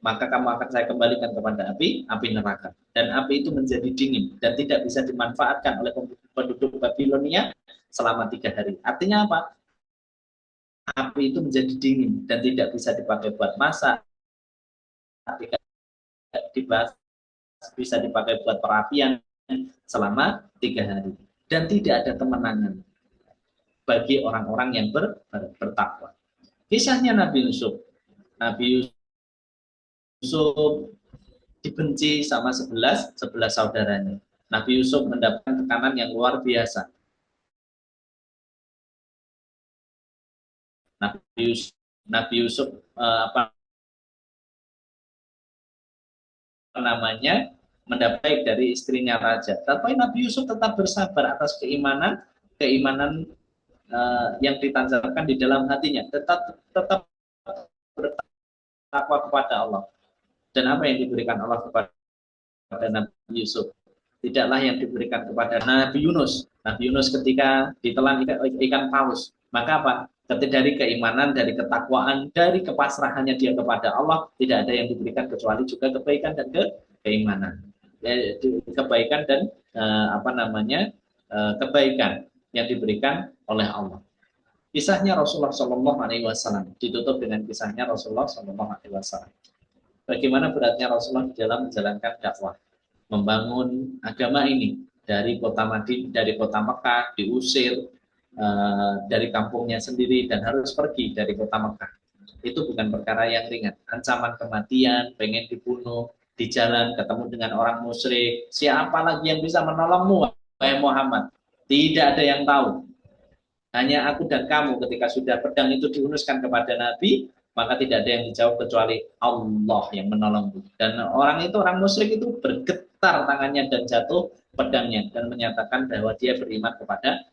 maka kamu akan saya kembalikan kepada api neraka. Dan api itu menjadi dingin dan tidak bisa dimanfaatkan oleh penduduk Babilonia selama 3 hari. Artinya apa? Api itu menjadi dingin dan tidak bisa dipakai buat masak, tidak bisa dipakai buat perapian selama 3 hari. Dan tidak ada kemenangan bagi orang-orang yang bertakwa. Kisahnya Nabi Yusuf. Nabi Yusuf dibenci sama 11 saudaranya. Nabi Yusuf mendapatkan tekanan yang luar biasa. Nabi Yusuf mendapat dari istrinya raja. Tapi Nabi Yusuf tetap bersabar atas keimanan yang ditanamkan di dalam hatinya. Tetap bertakwa kepada Allah. Dan apa yang diberikan Allah kepada Nabi Yusuf? Tidaklah yang diberikan kepada Nabi Yunus. Nabi Yunus ketika ditelan ikan paus. Maka apa? Dari keimanan, dari ketakwaan, dari kepasrahannya dia kepada Allah, tidak ada yang diberikan kecuali juga kebaikan dan keimanan. Kebaikan dan kebaikan yang diberikan oleh Allah. Kisahnya Rasulullah SAW ditutup dengan kisahnya Rasulullah SAW. Bagaimana beratnya Rasulullah dalam menjalankan dakwah, membangun agama ini dari kota Madinah, dari kota Mekah, diusir dari kampungnya sendiri dan harus pergi dari kota Mekah. itu bukan perkara yang ringan. Ancaman kematian, pengen dibunuh, di jalan ketemu dengan orang musyrik, siapa lagi yang bisa menolongmu, wahai Muhammad? Tidak ada yang tahu. Hanya aku dan kamu. Ketika sudah pedang itu dihunuskan kepada Nabi, maka tidak ada yang dijawab kecuali Allah yang menolongmu. Dan orang musyrik itu bergetar tangannya dan jatuh pedangnya dan menyatakan bahwa dia beriman kepada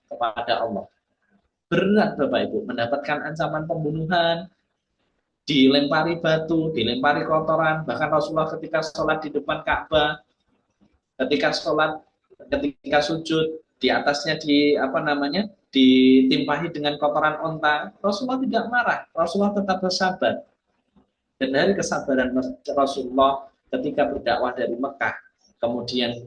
Allah. Berat Bapak Ibu mendapatkan ancaman pembunuhan, dilempari batu, dilempari kotoran, bahkan Rasulullah ketika sholat di depan Ka'bah, ketika sholat, ketika sujud, di atasnya ditimpahi dengan kotoran onta, Rasulullah tidak marah, Rasulullah tetap bersabar. Dan dari kesabaran Rasulullah ketika berdakwah dari Mekah, kemudian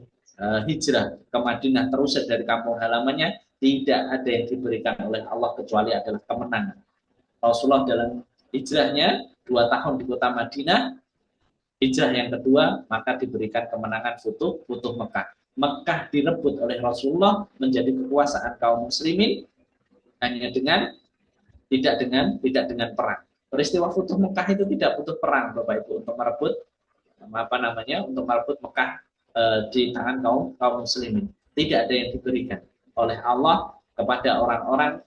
hijrah ke Madinah, terus dari kampung halamannya, tidak ada yang diberikan oleh Allah kecuali adalah kemenangan. Rasulullah dalam hijrahnya 2 tahun di kota Madinah, hijrah yang kedua, maka diberikan kemenangan futuh Mekah. Mekah direbut oleh Rasulullah menjadi kekuasaan kaum muslimin hanya tidak dengan perang. Peristiwa futuh Mekah itu tidak butuh perang Bapak Ibu untuk merebut Mekah di tangan kaum muslimin. Tidak ada yang diberikan oleh Allah kepada orang-orang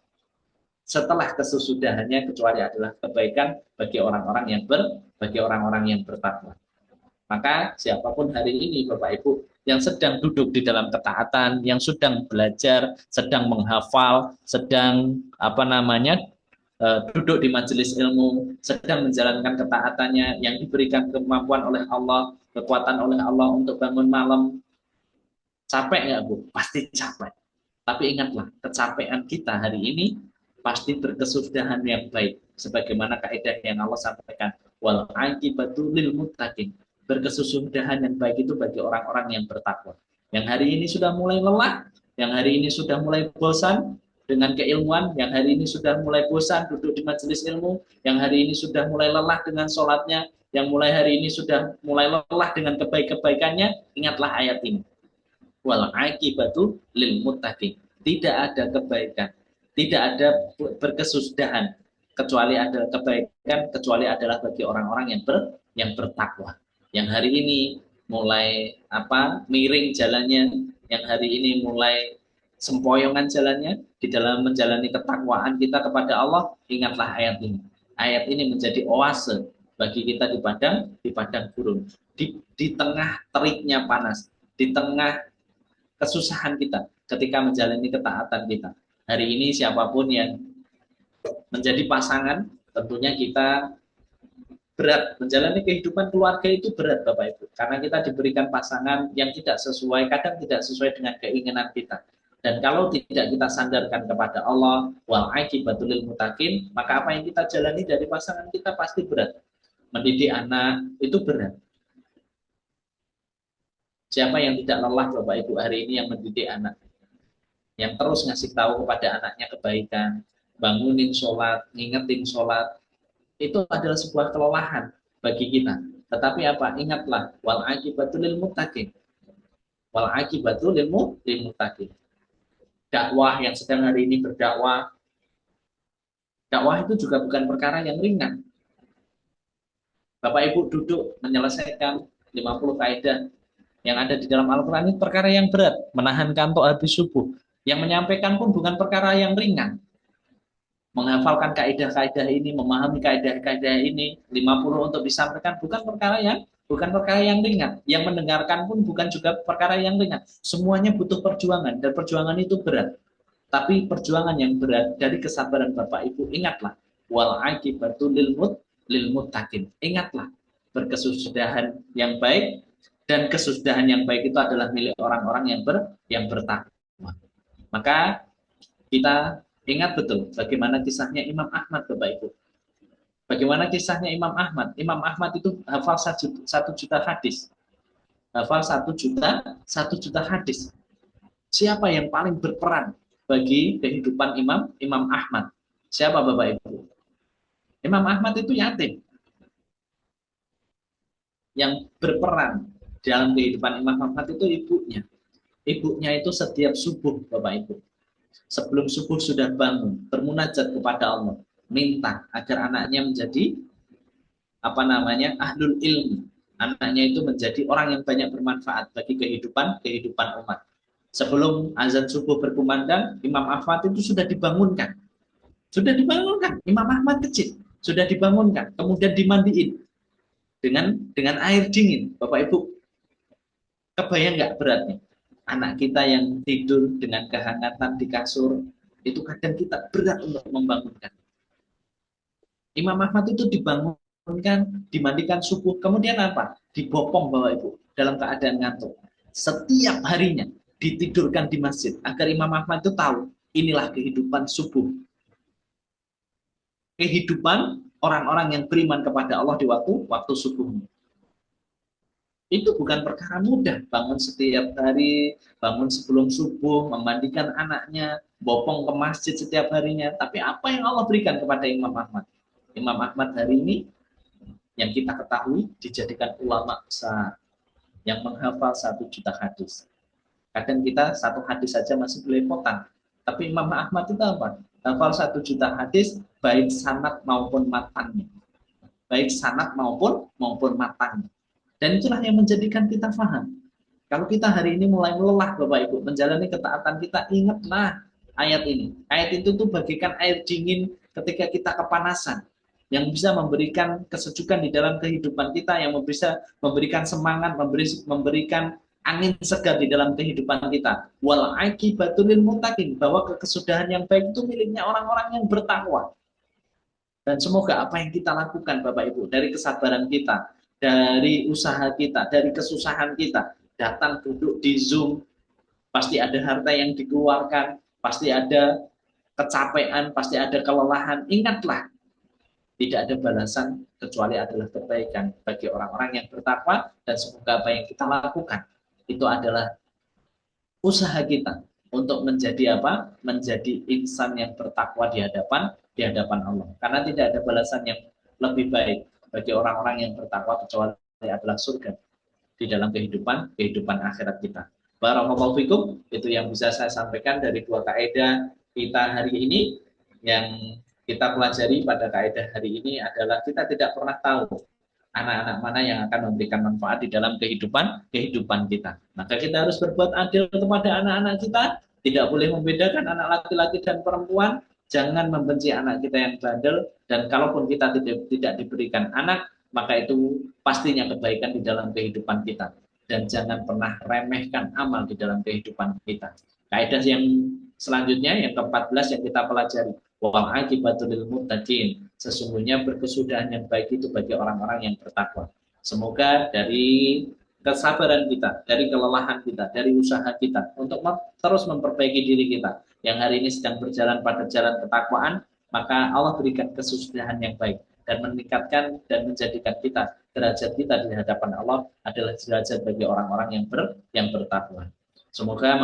setelah kesudahannya kecuali adalah kebaikan bagi orang-orang yang bertakwa. Maka siapapun hari ini Bapak Ibu yang sedang duduk di dalam ketaatan, yang sedang belajar, sedang menghafal, sedang duduk di majelis ilmu, sedang menjalankan ketaatannya, yang diberikan kemampuan oleh Allah, kekuatan oleh Allah untuk bangun malam, capek nggak Bu? Pasti capek. Tapi ingatlah, kecapean kita hari ini pasti berkesudahan yang baik. Sebagaimana kaidah yang Allah sampaikan, wal aqibatu lil muttaqin. Berkesudahan yang baik itu bagi orang-orang yang bertakwa. Yang hari ini sudah mulai lelah, yang hari ini sudah mulai bosan dengan keilmuan, yang hari ini sudah mulai bosan duduk di majelis ilmu, yang hari ini sudah mulai lelah dengan sholatnya, yang hari ini sudah mulai lelah dengan kebaikannya, ingatlah ayat ini. Wal aqibatu lil muttaqin. Tidak ada kebaikan, tidak ada berkesudahan kecuali ada kebaikan, kecuali adalah bagi orang-orang yang bertakwa. Yang hari ini mulai miring jalannya, yang hari ini mulai sempoyongan jalannya di dalam menjalani ketakwaan kita kepada Allah, ingatlah ayat ini. Ayat ini menjadi oase bagi kita di padang gurun, di tengah teriknya panas, di tengah kesusahan kita ketika menjalani ketaatan kita. Hari ini siapapun yang menjadi pasangan, tentunya kita berat menjalani kehidupan keluarga itu berat Bapak Ibu, karena kita diberikan pasangan yang tidak sesuai, kadang tidak sesuai dengan keinginan kita. Dan kalau tidak kita sandarkan kepada Allah, wal aqibatu lil muttaqin, maka apa yang kita jalani dari pasangan kita pasti berat. Mendidik anak itu berat. Siapa yang tidak lelah Bapak Ibu hari ini yang mendidik anak, yang terus ngasih tahu kepada anaknya kebaikan, bangunin sholat, ngingetin sholat, itu adalah sebuah kelelahan bagi kita. Tetapi apa? Ingatlah, wal aqibatu lil muttaqin. Wal aqibatu lil muttaqin. Dakwah yang sedang hari ini berdakwah, dakwah itu juga bukan perkara yang ringan. Bapak Ibu duduk menyelesaikan 50 kaidah yang ada di dalam Al-Quran itu perkara yang berat, menahan kantuk habis subuh. Yang menyampaikan pun bukan perkara yang ringan. Menghafalkan kaidah-kaidah ini, memahami kaidah-kaidah ini 50 untuk disampaikan bukan perkara yang ringan. Yang mendengarkan pun bukan juga perkara yang ringan. Semuanya butuh perjuangan dan perjuangan itu berat. Tapi perjuangan yang berat dari kesabaran Bapak Ibu, ingatlah wal aqibatu lil muttaqin. Ingatlah berkesudahan yang baik, dan kesudahan yang baik itu adalah milik orang-orang yang bertakwa. Maka kita ingat betul bagaimana kisahnya Imam Ahmad Bapak Ibu. Bagaimana kisahnya Imam Ahmad? Imam Ahmad itu hafal 1 juta hadis. Hafal 1 juta hadis. Siapa yang paling berperan bagi kehidupan Imam Ahmad? Siapa Bapak Ibu? Imam Ahmad itu yatim. Yang berperan dalam kehidupan Imam Ahmad itu ibunya. Ibunya itu setiap subuh Bapak Ibu, sebelum subuh sudah bangun, bermunajat kepada Allah. minta agar anaknya menjadi ahlul ilmi. Anaknya itu menjadi orang yang banyak bermanfaat bagi kehidupan umat. Sebelum azan subuh berkumandang, Imam Ahmad itu sudah dibangunkan. Imam Ahmad kecil sudah dibangunkan, kemudian dimandiin dengan air dingin. Bapak Ibu, kebayang nggak beratnya? Anak kita yang tidur dengan kehangatan di kasur, itu kadang kita berat untuk membangunkan. Imam Ahmad itu dibangunkan, dimandikan subuh, kemudian apa? Dibopong Bapak Ibu dalam keadaan ngantuk. Setiap harinya ditidurkan di masjid agar Imam Ahmad itu tahu inilah kehidupan subuh. Kehidupan orang-orang yang beriman kepada Allah di waktu subuhnya. Itu bukan perkara mudah, bangun setiap hari, bangun sebelum subuh, memandikan anaknya, bopong ke masjid setiap harinya. Tapi apa yang Allah berikan kepada Imam Ahmad? Imam Ahmad hari ini yang kita ketahui dijadikan ulama besar yang menghafal 1 juta hadis. Kadang kita 1 hadis saja masih belepotan. Tapi Imam Ahmad itu apa? Hafal 1 juta hadis baik sanad maupun matanya. Baik sanad maupun matanya. Dan itulah yang menjadikan kita faham. Kalau kita hari ini mulai lelah Bapak Ibu menjalani ketaatan kita, ingatlah ayat ini. Ayat itu tuh bagikan air dingin ketika kita kepanasan, yang bisa memberikan kesejukan di dalam kehidupan kita, yang bisa memberikan semangat, memberikan angin segar di dalam kehidupan kita. Wal aqibatul lil muttaqin, bahwa kesudahan yang baik itu miliknya orang-orang yang bertakwa. Dan semoga apa yang kita lakukan Bapak Ibu, dari kesabaran kita, dari usaha kita, dari kesusahan kita, datang duduk di Zoom, pasti ada harta yang dikeluarkan, pasti ada kecapean, pasti ada kelelahan. Ingatlah, tidak ada balasan kecuali adalah kebaikan bagi orang-orang yang bertakwa, dan semoga apa yang kita lakukan itu adalah usaha kita untuk menjadi menjadi insan yang bertakwa di hadapan Allah. Karena tidak ada balasan yang lebih baik bagi orang-orang yang bertakwa kecuali adalah surga di dalam kehidupan akhirat kita. Barakallahu fikum, itu yang bisa saya sampaikan dari 2 kaidah kita hari ini. Yang kita pelajari pada kaidah hari ini adalah kita tidak pernah tahu anak-anak mana yang akan memberikan manfaat di dalam kehidupan kita. Maka kita harus berbuat adil kepada anak-anak kita, tidak boleh membedakan anak laki-laki dan perempuan. Jangan membenci anak kita yang bandel, dan kalaupun kita tidak diberikan anak, maka itu pastinya kebaikan di dalam kehidupan kita. Dan jangan pernah remehkan amal di dalam kehidupan kita. Kaidah yang selanjutnya, yang ke-14 yang kita pelajari, wal aqibatul lil muttaqin, sesungguhnya berkesudahan yang baik itu bagi orang-orang yang bertakwa. Semoga dari kesabaran kita, dari kelelahan kita, dari usaha kita untuk terus memperbaiki diri kita yang hari ini sedang berjalan pada jalan ketakwaan, maka Allah berikan kesudahan yang baik dan meningkatkan dan menjadikan kita, derajat kita di hadapan Allah adalah derajat bagi orang-orang yang bertakwa. Semoga